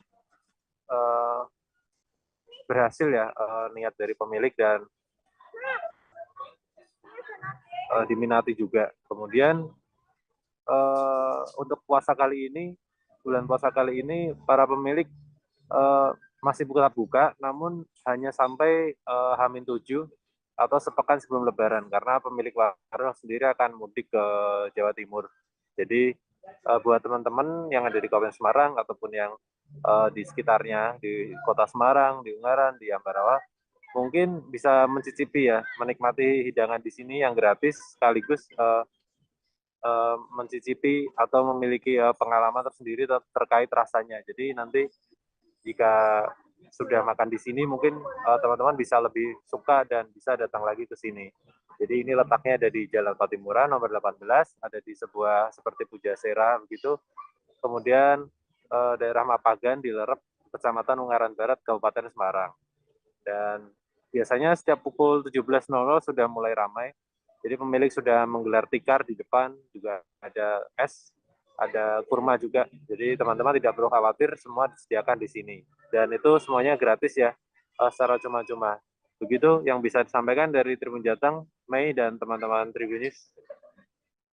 Speaker 13: berhasil ya niat dari pemilik dan diminati juga. Kemudian untuk bulan puasa kali ini para pemilik masih buka, namun hanya sampai H-7 atau sepekan sebelum Lebaran, karena pemilik warung sendiri akan mudik ke Jawa Timur. Jadi buat teman-teman yang ada di Kabupaten Semarang ataupun yang di sekitarnya, di Kota Semarang, di Ungaran, di Ambarawa, mungkin bisa mencicipi ya, menikmati hidangan di sini yang gratis, sekaligus mencicipi atau memiliki pengalaman tersendiri terkait rasanya. Jadi nanti jika sudah makan di sini, mungkin teman-teman bisa lebih suka dan bisa datang lagi ke sini. Jadi ini letaknya ada di Jalan Patimura nomor 18, ada di sebuah seperti Pujasera begitu. Kemudian daerah Mapagan di Lerep, Kecamatan Ungaran Barat, Kabupaten Semarang. Dan biasanya setiap pukul 17.00 sudah mulai ramai. Jadi pemilik sudah menggelar tikar di depan, juga ada es, ada kurma juga. Jadi teman-teman tidak perlu khawatir, semua disediakan di sini. Dan itu semuanya gratis ya, secara cuma-cuma. Begitu yang bisa disampaikan dari Tribun Jateng, Mei dan teman-teman Tribunis.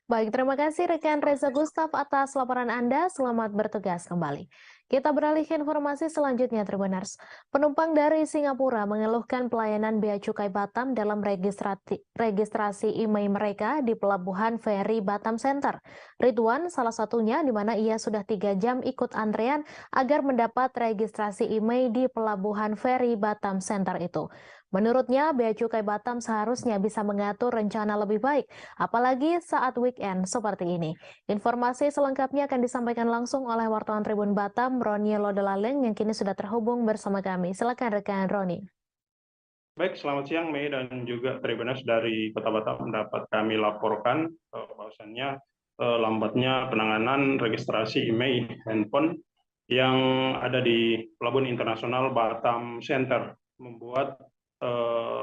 Speaker 1: Baik, terima kasih rekan Reza Gustaf atas laporan Anda. Selamat bertugas kembali. Kita beralih ke informasi selanjutnya, Tribuners. Penumpang dari Singapura mengeluhkan pelayanan Bea Cukai Batam dalam registrasi IMEI mereka di Pelabuhan Feri Batam Center. Ridwan salah satunya, di mana ia sudah 3 jam ikut antrean agar mendapat registrasi IMEI di Pelabuhan Feri Batam Center itu. Menurutnya, Bea Cukai Batam seharusnya bisa mengatur rencana lebih baik, apalagi saat weekend seperti ini. Informasi selengkapnya akan disampaikan langsung oleh wartawan Tribun Batam, Roni Lodelaleng, yang kini sudah terhubung bersama kami. Silakan rekan Roni.
Speaker 14: Baik, selamat siang Mei dan juga Tribuners dari Kota Batam. Dapat kami laporkan bahwasannya lambatnya penanganan registrasi IMEI handphone yang ada di Pelabuhan Internasional Batam Center membuat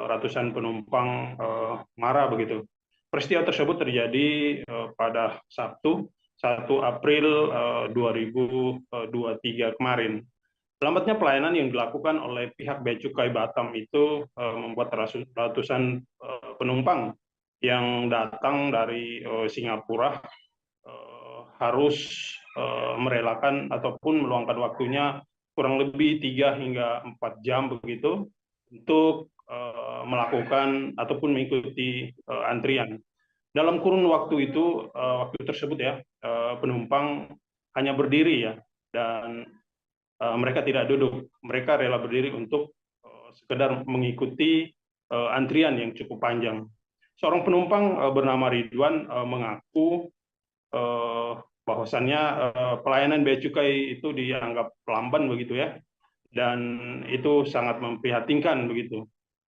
Speaker 14: ratusan penumpang marah begitu. Peristiwa tersebut terjadi pada Sabtu 1 April 2023 kemarin. Lambatnya pelayanan yang dilakukan oleh pihak Bea Cukai Batam itu membuat ratusan penumpang yang datang dari Singapura harus merelakan ataupun meluangkan waktunya kurang lebih 3 hingga 4 jam begitu untuk melakukan ataupun mengikuti antrian. Dalam kurun waktu itu, waktu tersebut ya, penumpang hanya berdiri ya, dan mereka tidak duduk. Mereka rela berdiri untuk sekedar mengikuti antrian yang cukup panjang. Seorang penumpang bernama Ridwan mengaku bahwasannya pelayanan Bea Cukai itu dianggap lamban begitu ya, dan itu sangat memprihatinkan begitu.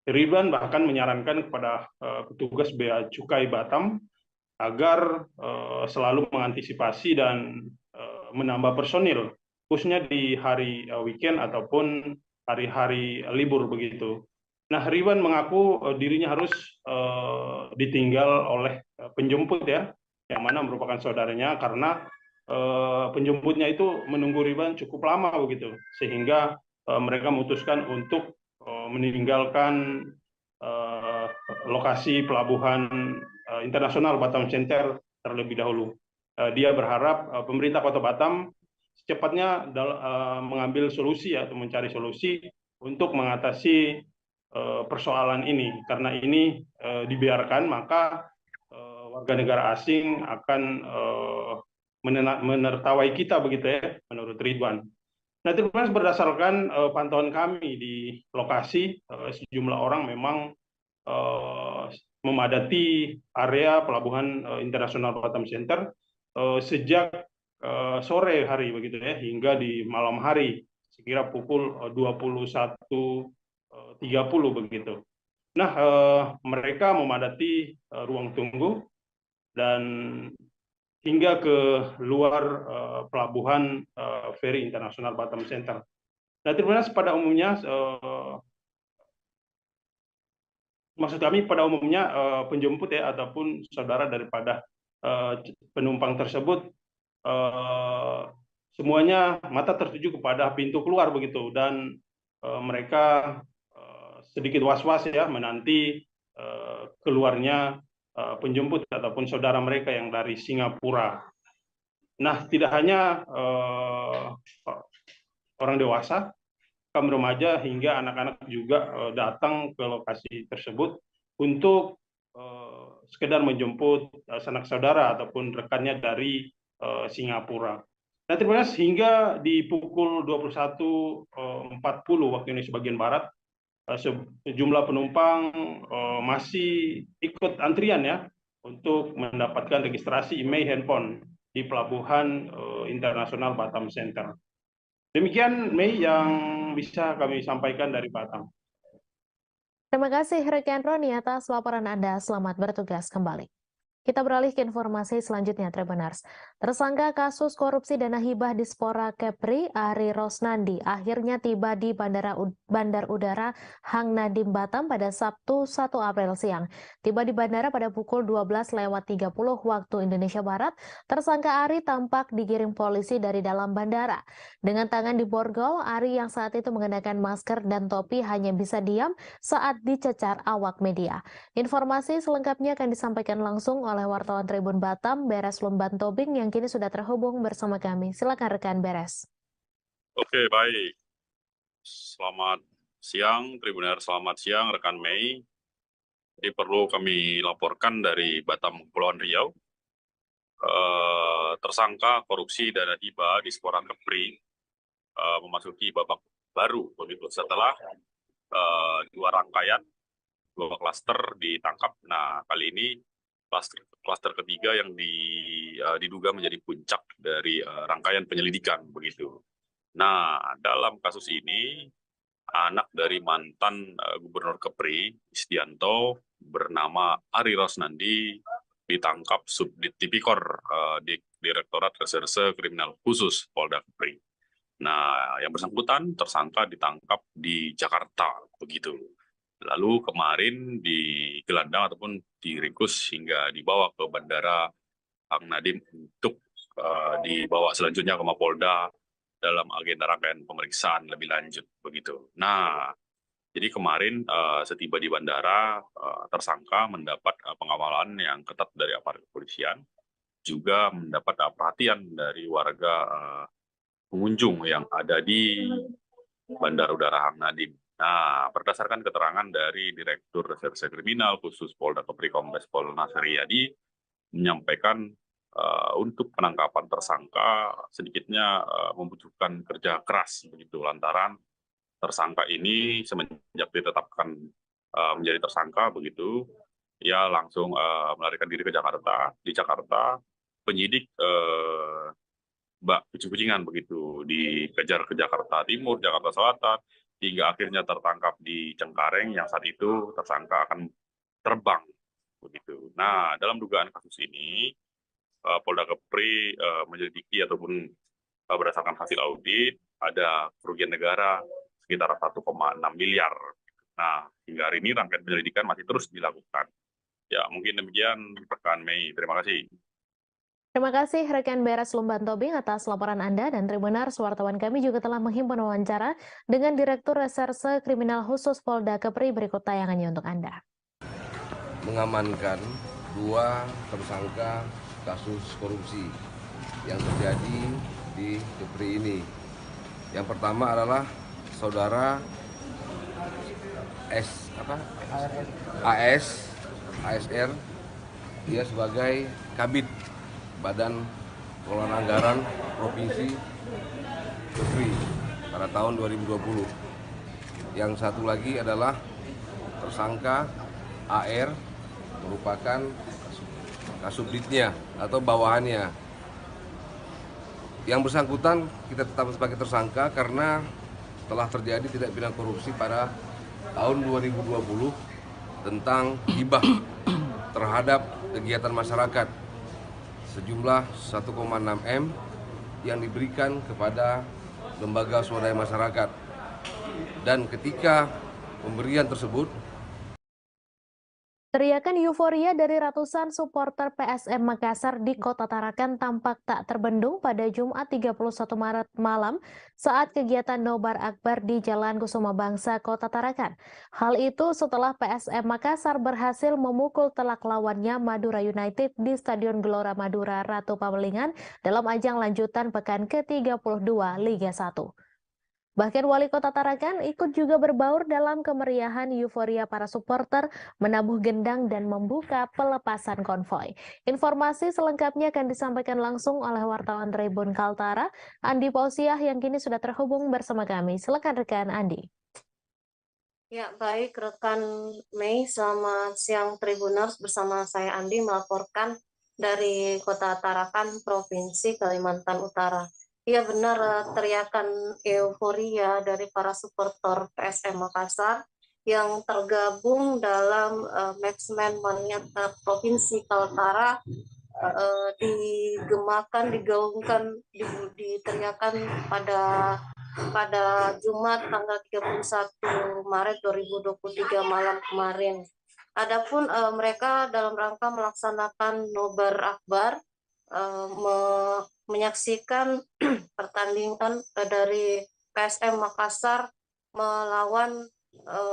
Speaker 14: Ridwan bahkan menyarankan kepada petugas Bea Cukai Batam agar selalu mengantisipasi dan menambah personil, khususnya di hari weekend ataupun hari-hari libur begitu. Nah, Ridwan mengaku dirinya harus ditinggal oleh penjemput ya, yang mana merupakan saudaranya, karena penjemputnya itu menunggu Ridwan cukup lama begitu, sehingga mereka memutuskan untuk meninggalkan lokasi Pelabuhan Internasional Batam Center terlebih dahulu. Dia berharap pemerintah Kota Batam secepatnya mengambil solusi atau mencari solusi untuk mengatasi persoalan ini. Karena ini dibiarkan, maka warga negara asing akan menertawai kita begitu ya, menurut Ridwan. Nah, Tribuners, berdasarkan pantauan kami di lokasi, sejumlah orang memang memadati area Pelabuhan Internasional Batam Center sejak sore hari begitu ya, hingga di malam hari sekira pukul 21.30 begitu. Nah, mereka memadati ruang tunggu dan hingga ke luar pelabuhan Feri Internasional Batam Center. Nah, Tribuners, pada umumnya maksud kami pada umumnya penjemput ya ataupun saudara daripada penumpang tersebut semuanya mata tertuju kepada pintu keluar begitu, dan mereka sedikit was-was ya menanti keluarnya penjemput ataupun saudara mereka yang dari Singapura. Nah, tidak hanya orang dewasa, kaum remaja hingga anak-anak juga datang ke lokasi tersebut untuk sekedar menjemput sanak saudara ataupun rekannya dari Singapura. Nah, terima kasih. Hingga di pukul 21.40 waktu Indonesia bagian Barat, sejumlah penumpang masih ikut antrian ya untuk mendapatkan registrasi IMEI handphone di Pelabuhan Internasional Batam Center. Demikian, Mei, yang bisa kami sampaikan dari Batam.
Speaker 1: Terima kasih rekan Roni atas laporan Anda. Selamat bertugas kembali. Kita beralih ke informasi selanjutnya, Tribuners. Tersangka kasus korupsi dana hibah Dispora Kepri, Ari Rosnandi, akhirnya tiba di Bandar Udara Hang Nadim Batam pada Sabtu 1 April siang. Tiba di bandara pada pukul 12.30 waktu Indonesia Barat, tersangka Ari tampak digiring polisi dari dalam bandara. Dengan tangan diborgol, Ari yang saat itu mengenakan masker dan topi hanya bisa diam saat dicecar awak media. Informasi selengkapnya akan disampaikan langsung oleh wartawan Tribun Batam, Beres Lumban Tobing, yang kini sudah terhubung bersama kami. Silakan rekan Beres.
Speaker 15: Oke, baik. Selamat siang, Tribuner. Selamat siang, rekan Mei. Jadi perlu kami laporkan dari Batam, Kepulauan Riau. Tersangka korupsi dana hibah Dispora Kepri memasuki babak baru begitu setelah dua klaster ditangkap. Nah, kali ini klaster ketiga yang diduga menjadi puncak dari rangkaian penyelidikan begitu. Nah, dalam kasus ini anak dari mantan Gubernur Kepri, Istianto, bernama Ari Rosnandi, ditangkap Subdit Tipikor di Direktorat Reserse Kriminal Khusus Polda Kepri. Nah, yang bersangkutan tersangka ditangkap di Jakarta begitu. Lalu kemarin digelandang ataupun diringkus hingga dibawa ke Bandara Hang Nadim untuk dibawa selanjutnya ke Mapolda dalam agenda rangkaian pemeriksaan lebih lanjut begitu. Nah, jadi kemarin setiba di bandara tersangka mendapat pengawalan yang ketat dari aparat kepolisian, juga mendapat perhatian dari warga pengunjung yang ada di Bandara Udara Hang Nadim. Nah, berdasarkan keterangan dari Direktur Reserse Kriminal Khusus Polda Kepri Kombes Pol Nasir Riyadi, menyampaikan untuk penangkapan tersangka sedikitnya membutuhkan kerja keras begitu, lantaran tersangka ini semenjak ditetapkan menjadi tersangka begitu, ia langsung melarikan diri ke Jakarta. Di Jakarta penyidik kucing-kucingan begitu, dikejar ke Jakarta Timur, Jakarta Selatan, hingga akhirnya tertangkap di Cengkareng yang saat itu tersangka akan terbang begitu. Nah, dalam dugaan kasus ini Polda Kepri menyelidiki ataupun berdasarkan hasil audit ada kerugian negara sekitar 1,6 miliar. Nah, hingga hari ini rangkaian penyelidikan masih terus dilakukan. Ya, mungkin demikian rekan Mei. Terima kasih.
Speaker 1: Terima kasih rekan Beres Lumban Tobing atas laporan Anda, dan Tribuners, wartawan kami juga telah menghimpun wawancara dengan Direktur Reserse Kriminal Khusus Polda Kepri. Berikut tayangannya untuk Anda.
Speaker 16: Mengamankan dua tersangka kasus korupsi yang terjadi di Kepri ini. Yang pertama adalah saudara ASR, dia sebagai Kabid Badan Pengelolaan Anggaran Provinsi Kepri pada tahun 2020. Yang satu lagi adalah tersangka AR, merupakan kasubditnya atau bawahannya. Yang bersangkutan kita tetapkan sebagai tersangka karena telah terjadi tindak pidana korupsi pada tahun 2020 tentang hibah terhadap kegiatan masyarakat sejumlah 1,6 M yang diberikan kepada lembaga swadaya masyarakat. Dan ketika pemberian tersebut,
Speaker 1: Teriakan euforia dari ratusan supporter PSM Makassar di Kota Tarakan tampak tak terbendung pada Jumat 31 Maret malam saat kegiatan Nobar Akbar di Jalan Kusuma Bangsa, Kota Tarakan. Hal itu setelah PSM Makassar berhasil memukul telak lawannya Madura United di Stadion Gelora Madura Ratu Pamelingan dalam ajang lanjutan pekan ke-32 Liga 1. Bahkan Wali Kota Tarakan ikut juga berbaur dalam kemeriahan euforia para supporter, menabuh gendang dan membuka pelepasan konvoi. Informasi selengkapnya akan disampaikan langsung oleh wartawan Tribun Kaltara, Andi Pausiah yang kini sudah terhubung bersama kami. Silakan rekan Andi.
Speaker 17: Ya, baik rekan Mei, selamat siang Tribuners, bersama saya Andi melaporkan dari Kota Tarakan, Provinsi Kalimantan Utara. Ya benar, teriakan euforia dari para supporter PSM Makassar yang tergabung dalam Maxman Mania Provinsi Kaltara digaungkan, diteriakan pada Jumat tanggal 31 Maret 2023 malam kemarin. Adapun mereka dalam rangka melaksanakan Nobar Akbar, menyaksikan pertandingan dari PSM Makassar melawan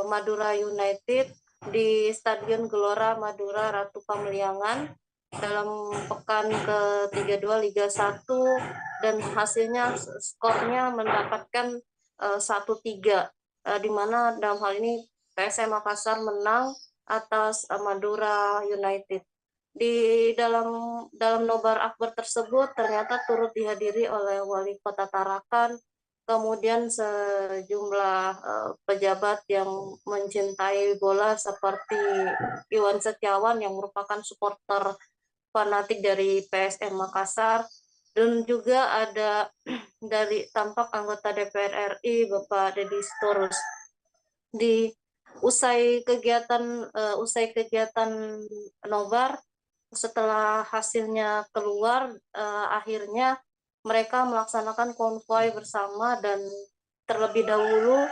Speaker 17: Madura United di Stadion Gelora Madura Ratu Pamelingan dalam pekan ke-32 Liga 1, dan hasilnya skornya mendapatkan 1-3, di mana dalam hal ini PSM Makassar menang atas Madura United. Di dalam Nobar Akbar tersebut ternyata turut dihadiri oleh Wali Kota Tarakan, kemudian sejumlah pejabat yang mencintai bola seperti Iwan Setiawan yang merupakan supporter fanatik dari PSM Makassar, dan juga ada dari tampak anggota DPR RI Bapak Deddy Sitorus. Di usai kegiatan Nobar, setelah hasilnya keluar, akhirnya mereka melaksanakan konvoi bersama, dan terlebih dahulu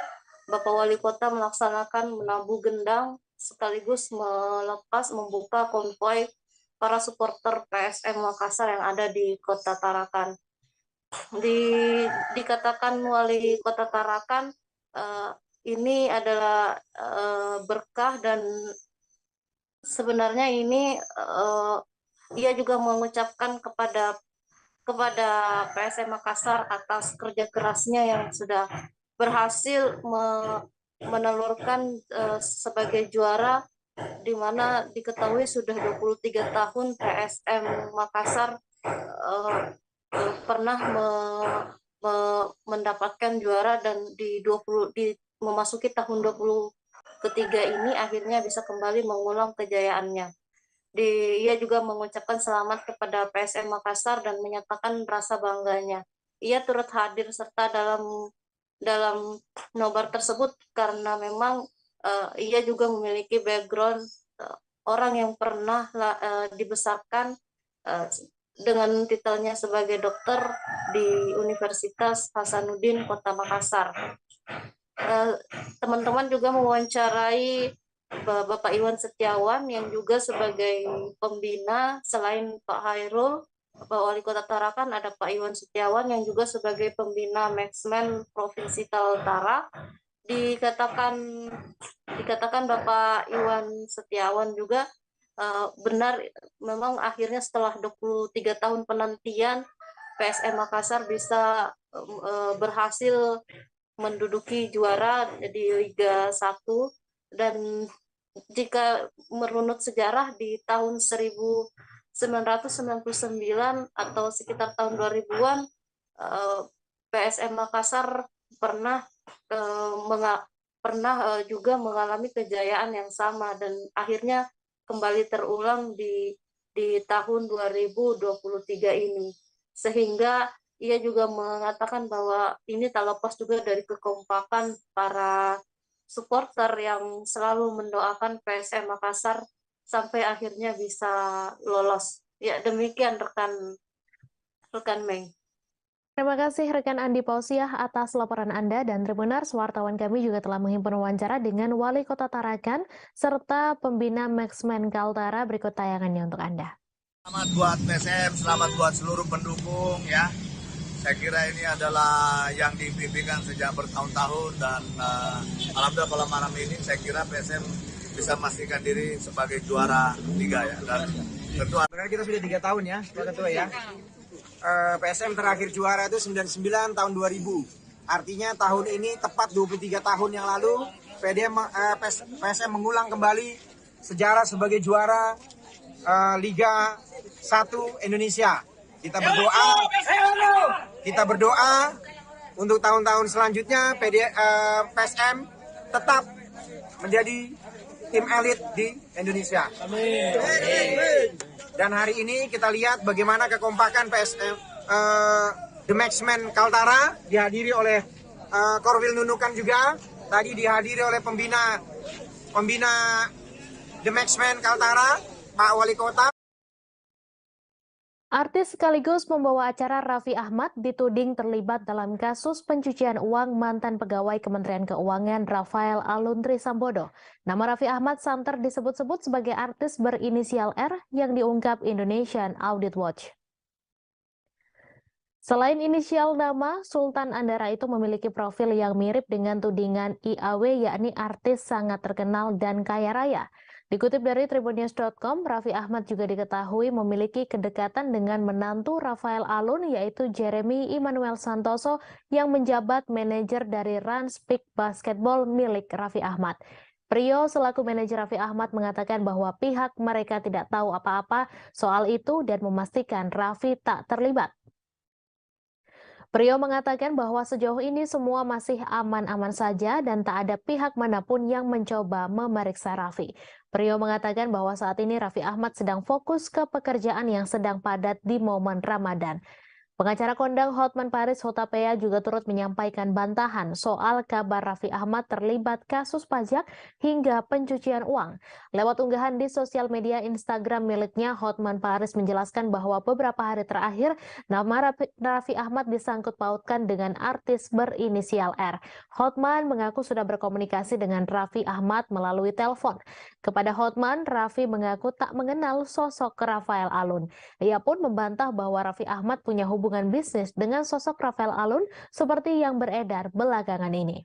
Speaker 17: Bapak Wali Kota melaksanakan menabuh gendang sekaligus membuka konvoi para supporter PSM Makassar yang ada di Kota Tarakan. Dikatakan Wali Kota Tarakan ini adalah berkah, dan sebenarnya ini ia juga mengucapkan kepada PSM Makassar atas kerja kerasnya yang sudah berhasil menelurkan sebagai juara, di mana diketahui sudah 23 tahun PSM Makassar pernah mendapatkan juara, dan memasuki tahun 20 ketiga ini akhirnya bisa kembali mengulang kejayaannya. Ia juga mengucapkan selamat kepada PSM Makassar dan menyatakan rasa bangganya. Ia turut hadir serta dalam nobar tersebut karena memang ia juga memiliki background orang yang pernah dibesarkan dengan titelnya sebagai dokter di Universitas Hasanuddin Kota Makassar. Teman-teman juga mewawancarai Bapak Iwan Setiawan yang juga sebagai pembina, selain Pak Hairul, Pak Wali Kota Tarakan, ada Pak Iwan Setiawan yang juga sebagai pembina Maxman Provinsi Kaltara. Dikatakan Bapak Iwan Setiawan juga benar, memang akhirnya setelah 23 tahun penantian PSM Makassar bisa berhasil menduduki juara di Liga 1, Dan jika merunut sejarah di tahun 1999 atau sekitar tahun 2000-an, PSM Makassar pernah juga mengalami kejayaan yang sama dan akhirnya kembali terulang di tahun 2023 ini. Sehingga ia juga mengatakan bahwa ini tak lepas juga dari kekompakan para supporter yang selalu mendoakan PSM Makassar sampai akhirnya bisa lolos. Ya, demikian rekan Mei.
Speaker 1: Terima kasih rekan Andi Pausiah atas laporan Anda, dan Tribuners, wartawan kami juga telah menghimpun wawancara dengan Wali Kota Tarakan serta pembina Maxmen Kaltara. Berikut tayangannya untuk Anda.
Speaker 18: Selamat buat PSM, selamat buat seluruh pendukung ya. Saya kira ini adalah yang diimpikan sejak bertahun-tahun dan alhamdulillah kalau malam ini saya kira PSM bisa memastikan diri sebagai juara Liga ya. Dan tentu
Speaker 19: kita sudah 3 tahun ya, Pak Ketua ya. PSM terakhir juara itu 99 tahun 2000. Artinya tahun ini tepat 23 tahun yang lalu PSM mengulang kembali sejarah sebagai juara Liga 1 Indonesia. Kita berdoa untuk tahun-tahun selanjutnya PSM tetap menjadi tim elit di Indonesia. Amin. Dan hari ini kita lihat bagaimana kekompakan PSM The Maxmen Kaltara dihadiri oleh Korwil Nunukan juga, tadi dihadiri oleh pembina The Maxmen Kaltara, Pak Wali Kota.
Speaker 1: Artis sekaligus pembawa acara Raffi Ahmad dituding terlibat dalam kasus pencucian uang mantan pegawai Kementerian Keuangan Rafael Aluntri Sambodo. Nama Raffi Ahmad santer disebut-sebut sebagai artis berinisial R yang diungkap Indonesian Audit Watch. Selain inisial nama, Sultan Andara itu memiliki profil yang mirip dengan tudingan IAW, yakni artis sangat terkenal dan kaya raya. Dikutip dari tribunnews.com, Raffi Ahmad juga diketahui memiliki kedekatan dengan menantu Rafael Alun, yaitu Jeremy Immanuel Santoso yang menjabat manajer dari Rans Peak Basketball milik Raffi Ahmad. Prio selaku manajer Raffi Ahmad mengatakan bahwa pihak mereka tidak tahu apa-apa soal itu dan memastikan Raffi tak terlibat. Prio mengatakan bahwa sejauh ini semua masih aman-aman saja dan tak ada pihak manapun yang mencoba memeriksa Raffi. Prio mengatakan bahwa saat ini Raffi Ahmad sedang fokus ke pekerjaan yang sedang padat di momen Ramadan. Pengacara kondang Hotman Paris Hutapea juga turut menyampaikan bantahan soal kabar Raffi Ahmad terlibat kasus pajak hingga pencucian uang. Lewat unggahan di sosial media Instagram miliknya, Hotman Paris menjelaskan bahwa beberapa hari terakhir nama Raffi Ahmad disangkut pautkan dengan artis berinisial R. Hotman mengaku sudah berkomunikasi dengan Raffi Ahmad melalui telepon. Kepada Hotman, Raffi mengaku tak mengenal sosok Rafael Alun. Ia pun membantah bahwa Raffi Ahmad punya hubungan bisnis dengan sosok Rafael Alun seperti yang beredar belakangan ini.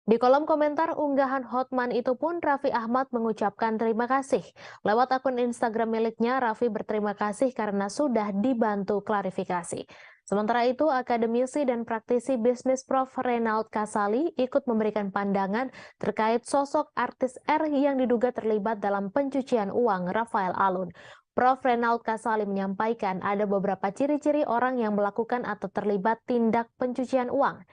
Speaker 1: Di kolom komentar unggahan Hotman itu pun Raffi Ahmad mengucapkan terima kasih. Lewat akun Instagram miliknya, Raffi berterima kasih karena sudah dibantu klarifikasi. Sementara itu, akademisi dan praktisi bisnis Prof. Reynald Kasali ikut memberikan pandangan terkait sosok artis R yang diduga terlibat dalam pencucian uang Rafael Alun. Prof. Reynald Kasali menyampaikan ada beberapa ciri-ciri orang yang melakukan atau terlibat tindak pencucian uang.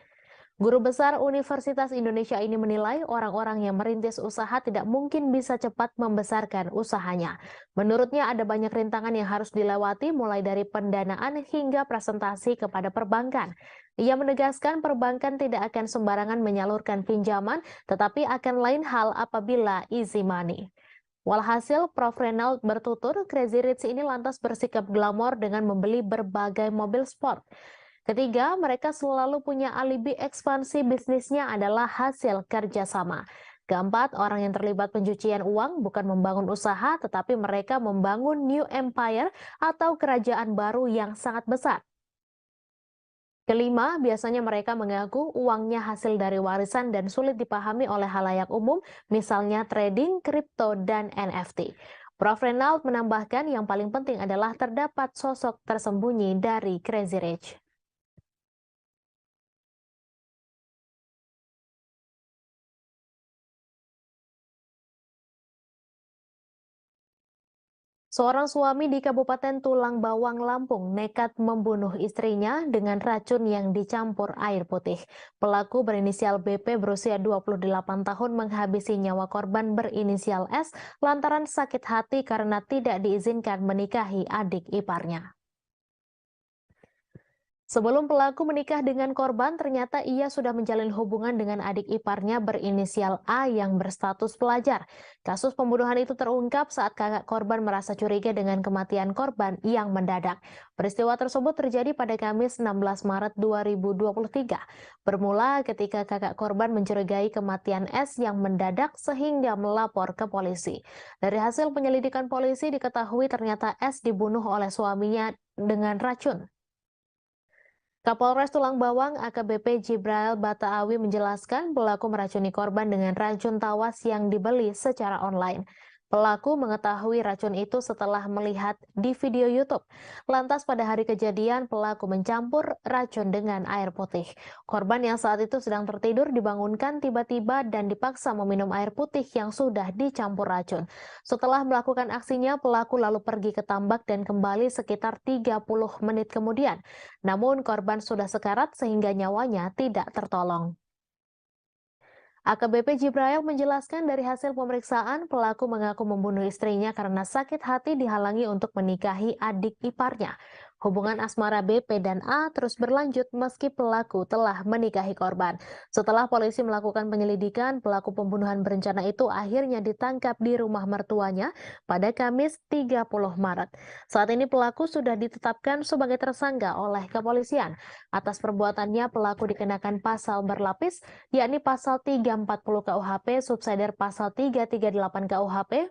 Speaker 1: Guru besar Universitas Indonesia ini menilai orang-orang yang merintis usaha tidak mungkin bisa cepat membesarkan usahanya. Menurutnya ada banyak rintangan yang harus dilewati mulai dari pendanaan hingga presentasi kepada perbankan. Ia menegaskan perbankan tidak akan sembarangan menyalurkan pinjaman, tetapi akan lain hal apabila easy money. Walhasil, Prof. Reynald bertutur Crazy Rich ini lantas bersikap glamor dengan membeli berbagai mobil sport. Ketiga, mereka selalu punya alibi ekspansi bisnisnya adalah hasil kerjasama. Keempat, orang yang terlibat pencucian uang bukan membangun usaha, tetapi mereka membangun new empire atau kerajaan baru yang sangat besar. Kelima, biasanya mereka mengaku uangnya hasil dari warisan dan sulit dipahami oleh halayak umum, misalnya trading, kripto, dan NFT. Prof. Reynald menambahkan yang paling penting adalah terdapat sosok tersembunyi dari Crazy Rich. Seorang suami di Kabupaten Tulang Bawang, Lampung nekat membunuh istrinya dengan racun yang dicampur air putih. Pelaku berinisial BP berusia 28 tahun menghabisi nyawa korban berinisial S lantaran sakit hati karena tidak diizinkan menikahi adik iparnya. Sebelum pelaku menikah dengan korban, ternyata ia sudah menjalin hubungan dengan adik iparnya berinisial A yang berstatus pelajar. Kasus pembunuhan itu terungkap saat kakak korban merasa curiga dengan kematian korban yang mendadak. Peristiwa tersebut terjadi pada Kamis 16 Maret 2023. Bermula ketika kakak korban mencurigai kematian S yang mendadak sehingga melapor ke polisi. Dari hasil penyelidikan polisi diketahui ternyata S dibunuh oleh suaminya dengan racun. Kapolres Tulang Bawang AKBP Jibrail Bataawi menjelaskan pelaku meracuni korban dengan racun tawas yang dibeli secara online. Pelaku mengetahui racun itu setelah melihat di video YouTube. Lantas pada hari kejadian pelaku mencampur racun dengan air putih. Korban yang saat itu sedang tertidur dibangunkan tiba-tiba dan dipaksa meminum air putih yang sudah dicampur racun. Setelah melakukan aksinya, pelaku lalu pergi ke tambak dan kembali sekitar 30 menit kemudian. Namun korban sudah sekarat sehingga nyawanya tidak tertolong. AKBP Jibrail menjelaskan dari hasil pemeriksaan, pelaku mengaku membunuh istrinya karena sakit hati dihalangi untuk menikahi adik iparnya. Hubungan asmara BP dan A terus berlanjut meski pelaku telah menikahi korban. Setelah polisi melakukan penyelidikan, pelaku pembunuhan berencana itu akhirnya ditangkap di rumah mertuanya pada Kamis 30 Maret. Saat ini pelaku sudah ditetapkan sebagai tersangka oleh kepolisian. Atas perbuatannya pelaku dikenakan pasal berlapis, yakni pasal 340 KUHP, subsidiar pasal 338 KUHP,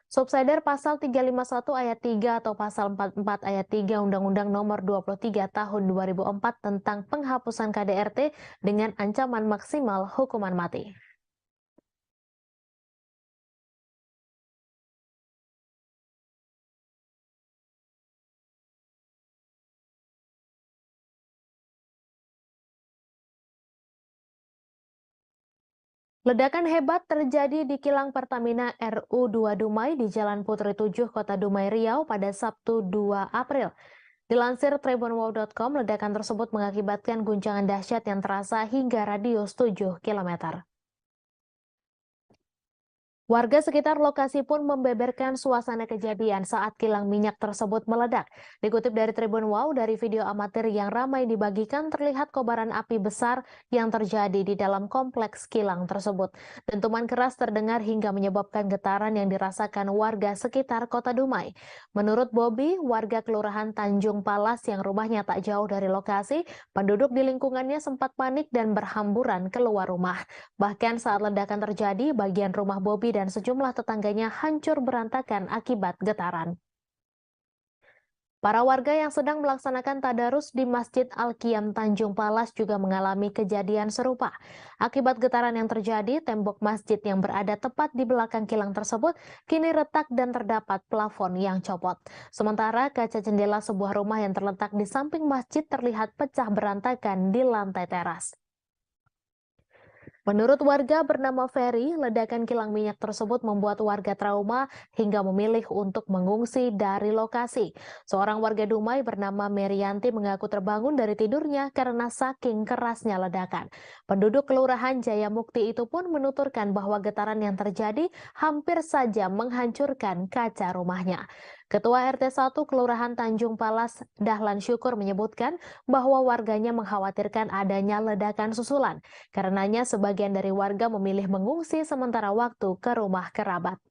Speaker 1: subsidiar pasal 351 ayat 3 atau pasal 44 ayat 3 Undang-Undang Nomor 23 Tahun 2004 tentang penghapusan KDRT dengan ancaman maksimal hukuman mati. Ledakan hebat terjadi di kilang Pertamina RU2 Dumai di Jalan Putri 7, Kota Dumai, Riau pada Sabtu 2 April. Dilansir tribunwow.com, ledakan tersebut mengakibatkan guncangan dahsyat yang terasa hingga radius 7 km. Warga sekitar lokasi pun membeberkan suasana kejadian saat kilang minyak tersebut meledak. Dikutip dari Tribun Wow, dari video amatir yang ramai dibagikan terlihat kobaran api besar yang terjadi di dalam kompleks kilang tersebut. Dentuman keras terdengar hingga menyebabkan getaran yang dirasakan warga sekitar Kota Dumai. Menurut Bobby, warga Kelurahan Tanjung Palas yang rumahnya tak jauh dari lokasi, penduduk di lingkungannya sempat panik dan berhamburan keluar rumah. Bahkan saat ledakan terjadi, bagian rumah Bobby dan sejumlah tetangganya hancur berantakan akibat getaran. Para warga yang sedang melaksanakan tadarus di Masjid Al-Qiyam Tanjung Palas juga mengalami kejadian serupa. Akibat getaran yang terjadi, tembok masjid yang berada tepat di belakang kilang tersebut kini retak dan terdapat plafon yang copot. Sementara kaca jendela sebuah rumah yang terletak di samping masjid terlihat pecah berantakan di lantai teras. Menurut warga bernama Ferry, ledakan kilang minyak tersebut membuat warga trauma hingga memilih untuk mengungsi dari lokasi. Seorang warga Dumai bernama Merianti mengaku terbangun dari tidurnya karena saking kerasnya ledakan. Penduduk Kelurahan Jaya Mukti itu pun menuturkan bahwa getaran yang terjadi hampir saja menghancurkan kaca rumahnya. Ketua RT 1 Kelurahan Tanjung Palas, Dahlan Syukur menyebutkan bahwa warganya mengkhawatirkan adanya ledakan susulan. Karenanya sebagian dari warga memilih mengungsi sementara waktu ke rumah kerabat.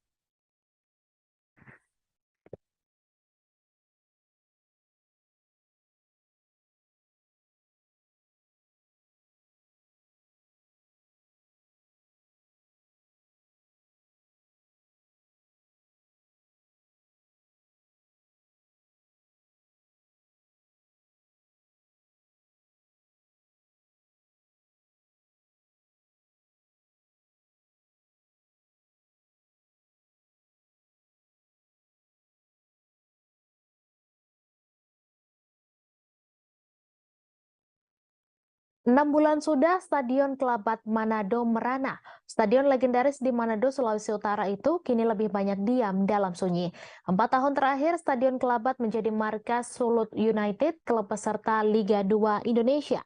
Speaker 1: 6 bulan sudah Stadion Kelabat Manado merana. Stadion legendaris di Manado, Sulawesi Utara itu kini lebih banyak diam dalam sunyi. 4 tahun terakhir, Stadion Kelabat menjadi markas Sulut United, klub peserta Liga 2 Indonesia.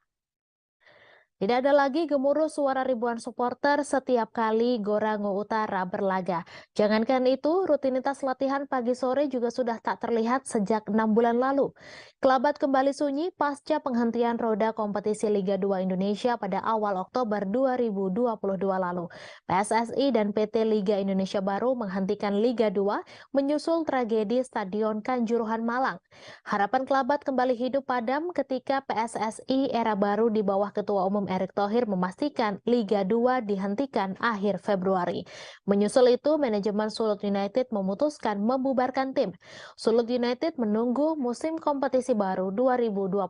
Speaker 1: Tidak ada lagi gemuruh suara ribuan supporter setiap kali Gorango Utara berlaga. Jangankan itu, rutinitas latihan pagi sore juga sudah tak terlihat sejak 6 bulan lalu. Kelabat kembali sunyi pasca penghentian roda kompetisi Liga 2 Indonesia pada awal Oktober 2022 lalu. PSSI dan PT Liga Indonesia Baru menghentikan Liga 2 menyusul tragedi Stadion Kanjuruhan Malang. Harapan Kelabat kembali hidup padam ketika PSSI era baru di bawah Ketua Umum Erick Thohir memastikan Liga 2 dihentikan akhir Februari. Menyusul itu, manajemen Sulut United memutuskan membubarkan tim. Sulut United menunggu musim kompetisi baru 2024.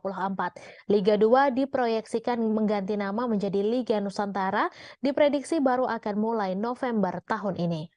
Speaker 1: Liga 2 diproyeksikan mengganti nama menjadi Liga Nusantara, diprediksi baru akan mulai November tahun ini.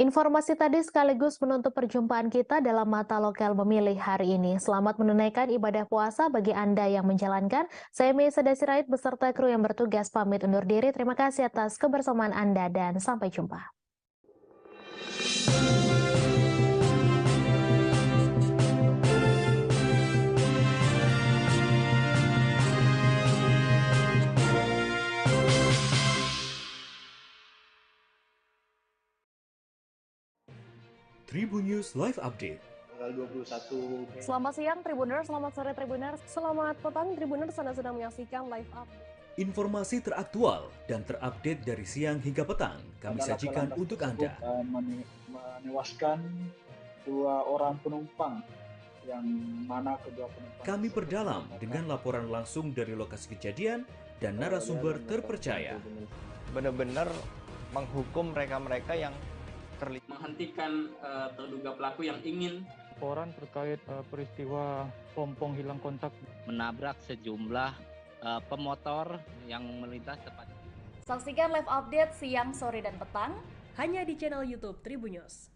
Speaker 1: Informasi tadi sekaligus menutup perjumpaan kita dalam Mata Lokal Memilih hari ini. Selamat menunaikan ibadah puasa bagi Anda yang menjalankan. Saya Meisa Desirait beserta kru yang bertugas pamit undur diri. Terima kasih atas kebersamaan Anda dan sampai jumpa.
Speaker 20: Tribun News Live Update.
Speaker 5: Tanggal 21.
Speaker 21: Selamat siang Tribuners, selamat sore Tribuners, selamat petang Tribuners, Anda sedang menyaksikan live update.
Speaker 20: Informasi teraktual dan terupdate dari siang hingga petang kami sajikan untuk Anda.
Speaker 5: Menewaskan 2 orang penumpang, yang mana kedua penumpang.
Speaker 20: Kami perdalam dengan laporan langsung dari lokasi kejadian dan narasumber terpercaya.
Speaker 22: Benar-benar menghukum mereka-mereka yang
Speaker 23: menghentikan terduga pelaku yang ingin
Speaker 24: laporan terkait peristiwa pompong hilang kontak
Speaker 25: menabrak sejumlah pemotor yang melintas tepat.
Speaker 26: Saksikan live update siang, sore, dan petang hanya di channel YouTube Tribun News.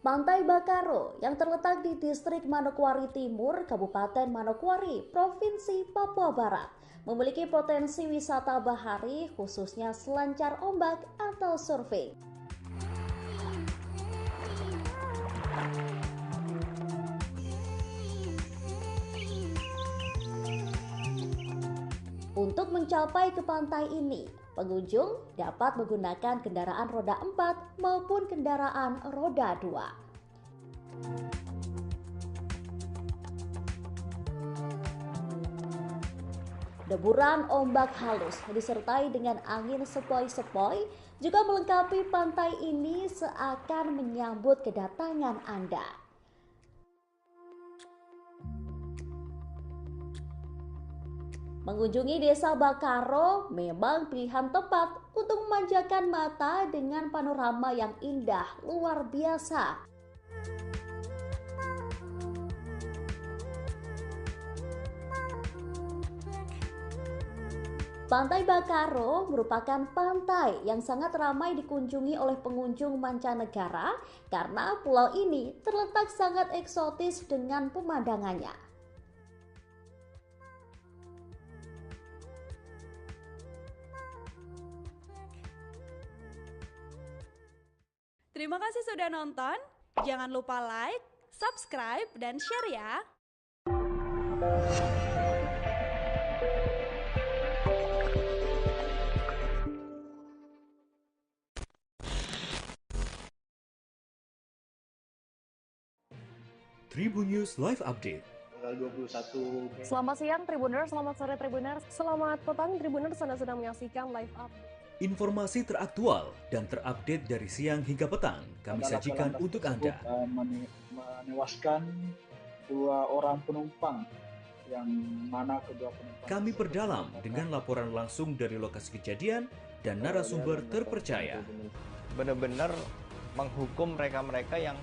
Speaker 26: Pantai Bakaro yang terletak di distrik Manokwari Timur, Kabupaten Manokwari, Provinsi Papua Barat, memiliki potensi wisata bahari khususnya selancar ombak atau surfing. Untuk mencapai ke pantai ini, pengunjung dapat menggunakan kendaraan roda 4 maupun kendaraan roda 2. Deburan ombak halus disertai dengan angin sepoi-sepoi juga melengkapi pantai ini seakan menyambut kedatangan Anda. Mengunjungi Desa Bakaro memang pilihan tepat untuk memanjakan mata dengan panorama yang indah luar biasa. Pantai Bakaro merupakan pantai yang sangat ramai dikunjungi oleh pengunjung mancanegara karena pulau ini terletak sangat eksotis dengan pemandangannya. Terima kasih sudah nonton. Jangan lupa like, subscribe, dan share ya.
Speaker 20: Tribun News Live Update.
Speaker 5: Tanggal 21.
Speaker 21: Selamat siang Tribuners, selamat sore Tribuners, selamat petang Tribuners, Anda sedang menyaksikan live update.
Speaker 20: Informasi teraktual dan terupdate dari siang hingga petang kami sajikan untuk Anda.
Speaker 2: Menewaskan 2 orang penumpang, yang mana kedua penumpang
Speaker 20: Kami perdalam dengan laporan langsung dari lokasi kejadian dan narasumber terpercaya.
Speaker 22: Benar-benar menghukum mereka-mereka yang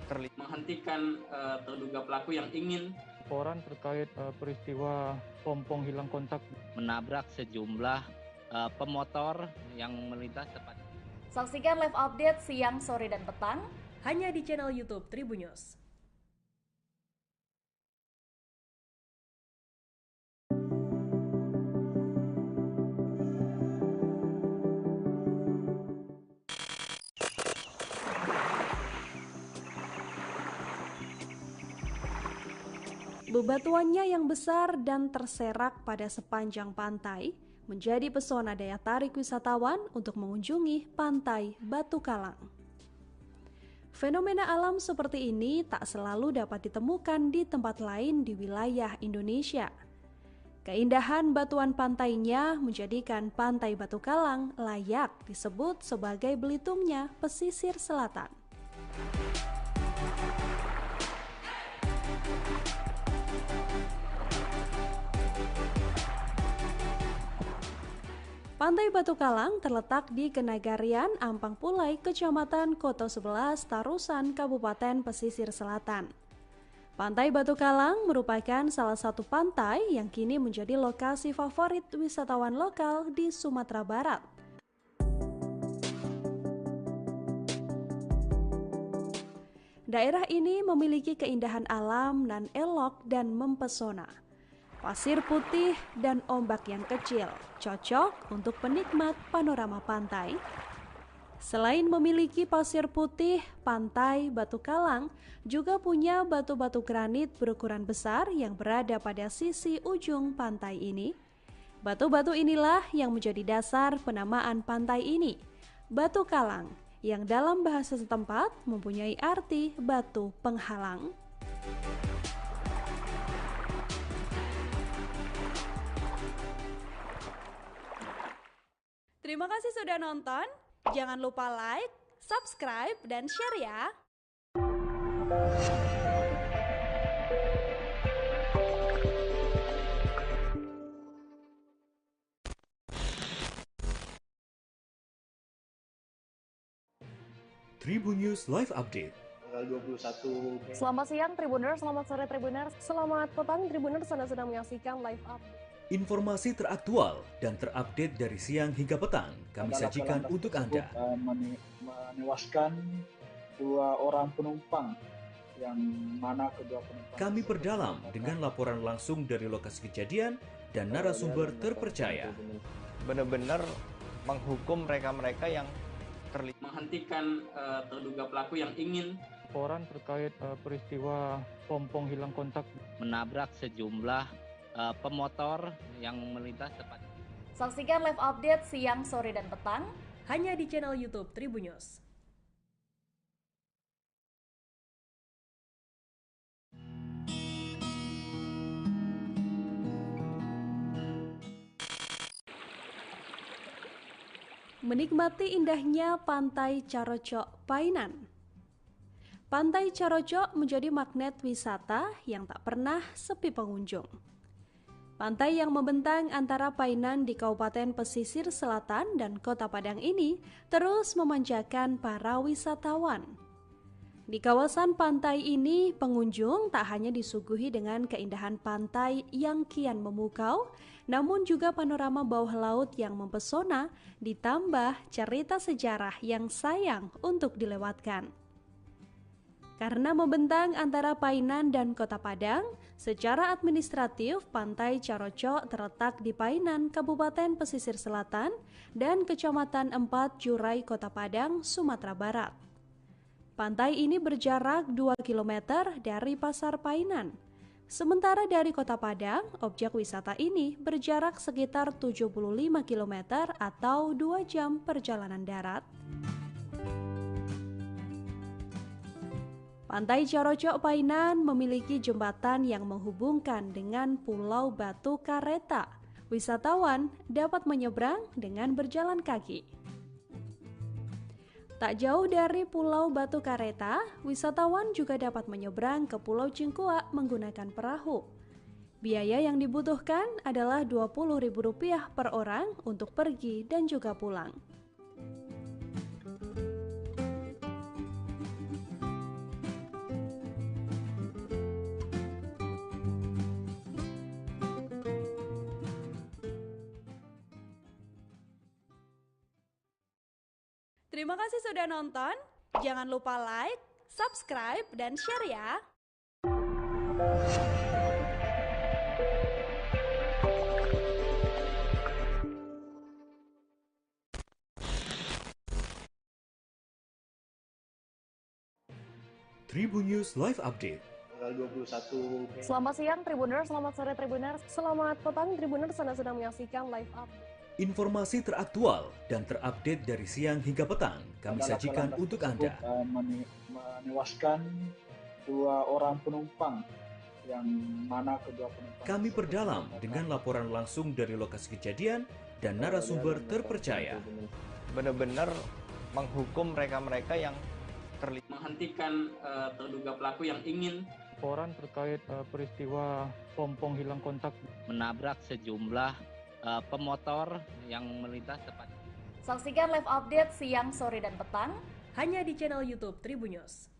Speaker 22: terlibat.
Speaker 23: Menghentikan terduga pelaku yang ingin
Speaker 24: Laporan terkait peristiwa pompong hilang kontak
Speaker 25: menabrak sejumlah pemotor yang melintas tepat.
Speaker 3: Saksikan live update siang, sore, dan petang hanya di channel YouTube Tribun News. Bebatuannya yang besar dan terserak pada sepanjang pantai menjadi pesona daya tarik wisatawan untuk mengunjungi Pantai Batu Kalang. Fenomena alam seperti ini tak selalu dapat ditemukan di tempat lain di wilayah Indonesia. Keindahan batuan pantainya menjadikan Pantai Batu Kalang layak disebut sebagai Belitungnya pesisir selatan. Pantai Batu Kalang terletak di Kenagarian, Ampang Pulai, Kecamatan Koto 11, Tarusan, Kabupaten Pesisir Selatan. Pantai Batu Kalang merupakan salah satu pantai yang kini menjadi lokasi favorit wisatawan lokal di Sumatera Barat. Daerah ini memiliki keindahan alam nan elok dan mempesona. Pasir putih dan ombak yang kecil, cocok untuk penikmat panorama pantai. Selain memiliki pasir putih, Pantai Batu Kalang juga punya batu-batu granit berukuran besar yang berada pada sisi ujung pantai ini. Batu-batu inilah yang menjadi dasar penamaan pantai ini, Batu Kalang, yang dalam bahasa setempat mempunyai arti batu penghalang. Terima kasih sudah nonton. Jangan lupa like, subscribe, dan share ya.
Speaker 20: Tribun News Live Update.
Speaker 2: tanggal 21.
Speaker 21: Selamat siang Tribuners, selamat sore Tribuners, selamat petang Tribuners, Anda sedang menyaksikan live update.
Speaker 20: Informasi teraktual dan terupdate dari siang hingga petang kami sajikan untuk Anda.
Speaker 2: Menewaskan 2 orang penumpang, yang mana kedua penumpang
Speaker 20: Kami perdalam dengan laporan langsung dari lokasi kejadian dan narasumber terpercaya.
Speaker 22: Benar-benar menghukum mereka-mereka yang terlibat.
Speaker 23: Menghentikan terduga pelaku yang ingin
Speaker 24: laporan terkait peristiwa pompong hilang kontak
Speaker 25: Menabrak sejumlah pemotor yang melintas tepat.
Speaker 3: Saksikan live update siang, sore, dan petang hanya di channel YouTube Tribun News. Menikmati indahnya Pantai Carocok Painan. Pantai Carocok menjadi magnet wisata yang tak pernah sepi pengunjung. Pantai yang membentang antara Painan di Kabupaten Pesisir Selatan dan Kota Padang ini terus memanjakan para wisatawan. Di kawasan pantai ini, pengunjung tak hanya disuguhi dengan keindahan pantai yang kian memukau, namun juga panorama bawah laut yang mempesona, ditambah cerita sejarah yang sayang untuk dilewatkan. Karena membentang antara Painan dan Kota Padang, secara administratif Pantai Carocok terletak di Painan, Kabupaten Pesisir Selatan, dan Kecamatan 4 Jurai, Kota Padang, Sumatera Barat. Pantai ini berjarak 2 km dari Pasar Painan. Sementara dari Kota Padang, objek wisata ini berjarak sekitar 75 km atau 2 jam perjalanan darat. Pantai Carocok Painan memiliki jembatan yang menghubungkan dengan Pulau Batu Kareta, Wisatawan dapat menyeberang dengan berjalan kaki. Tak jauh dari Pulau Batu Kareta, wisatawan juga dapat menyeberang ke Pulau Cingkua menggunakan perahu. Biaya yang dibutuhkan adalah Rp20.000 per orang untuk pergi dan juga pulang. Terima kasih sudah nonton. Jangan lupa like, subscribe, dan share ya.
Speaker 20: Tribun News Live Update.
Speaker 2: Tanggal 21.
Speaker 21: Selamat siang Tribuners, selamat sore Tribuners, selamat petang Tribuners, Anda sedang menyaksikan live update.
Speaker 20: Informasi teraktual dan terupdate dari siang hingga petang kami sajikan untuk Anda.
Speaker 2: Menewaskan 2 orang penumpang, yang mana kedua penumpang
Speaker 20: Kami perdalam dengan laporan langsung dari lokasi kejadian dan narasumber terpercaya.
Speaker 22: Benar-benar menghukum mereka-mereka yang
Speaker 23: menghentikan terduga pelaku yang ingin
Speaker 24: Laporan terkait peristiwa pompong hilang kontak
Speaker 25: menabrak sejumlah pemotor yang melintas tepat.
Speaker 4: Saksikan live update siang, sore, dan petang
Speaker 21: hanya di channel YouTube Tribun News.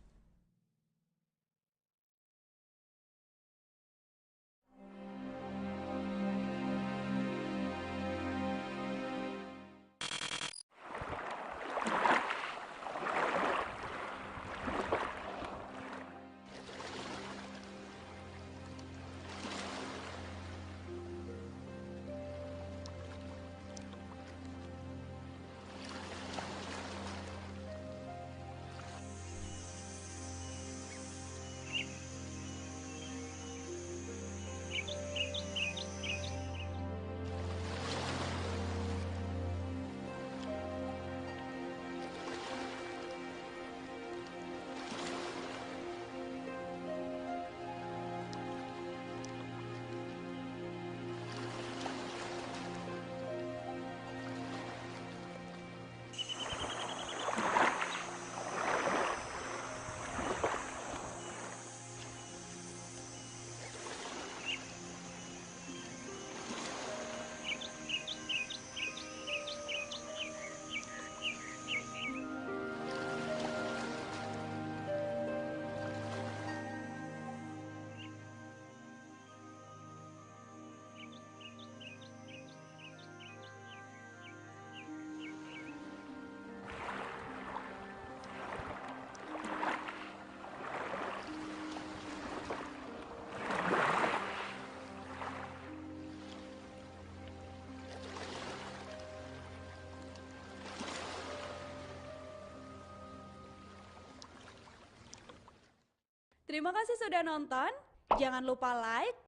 Speaker 3: Terima kasih sudah nonton. Jangan lupa like,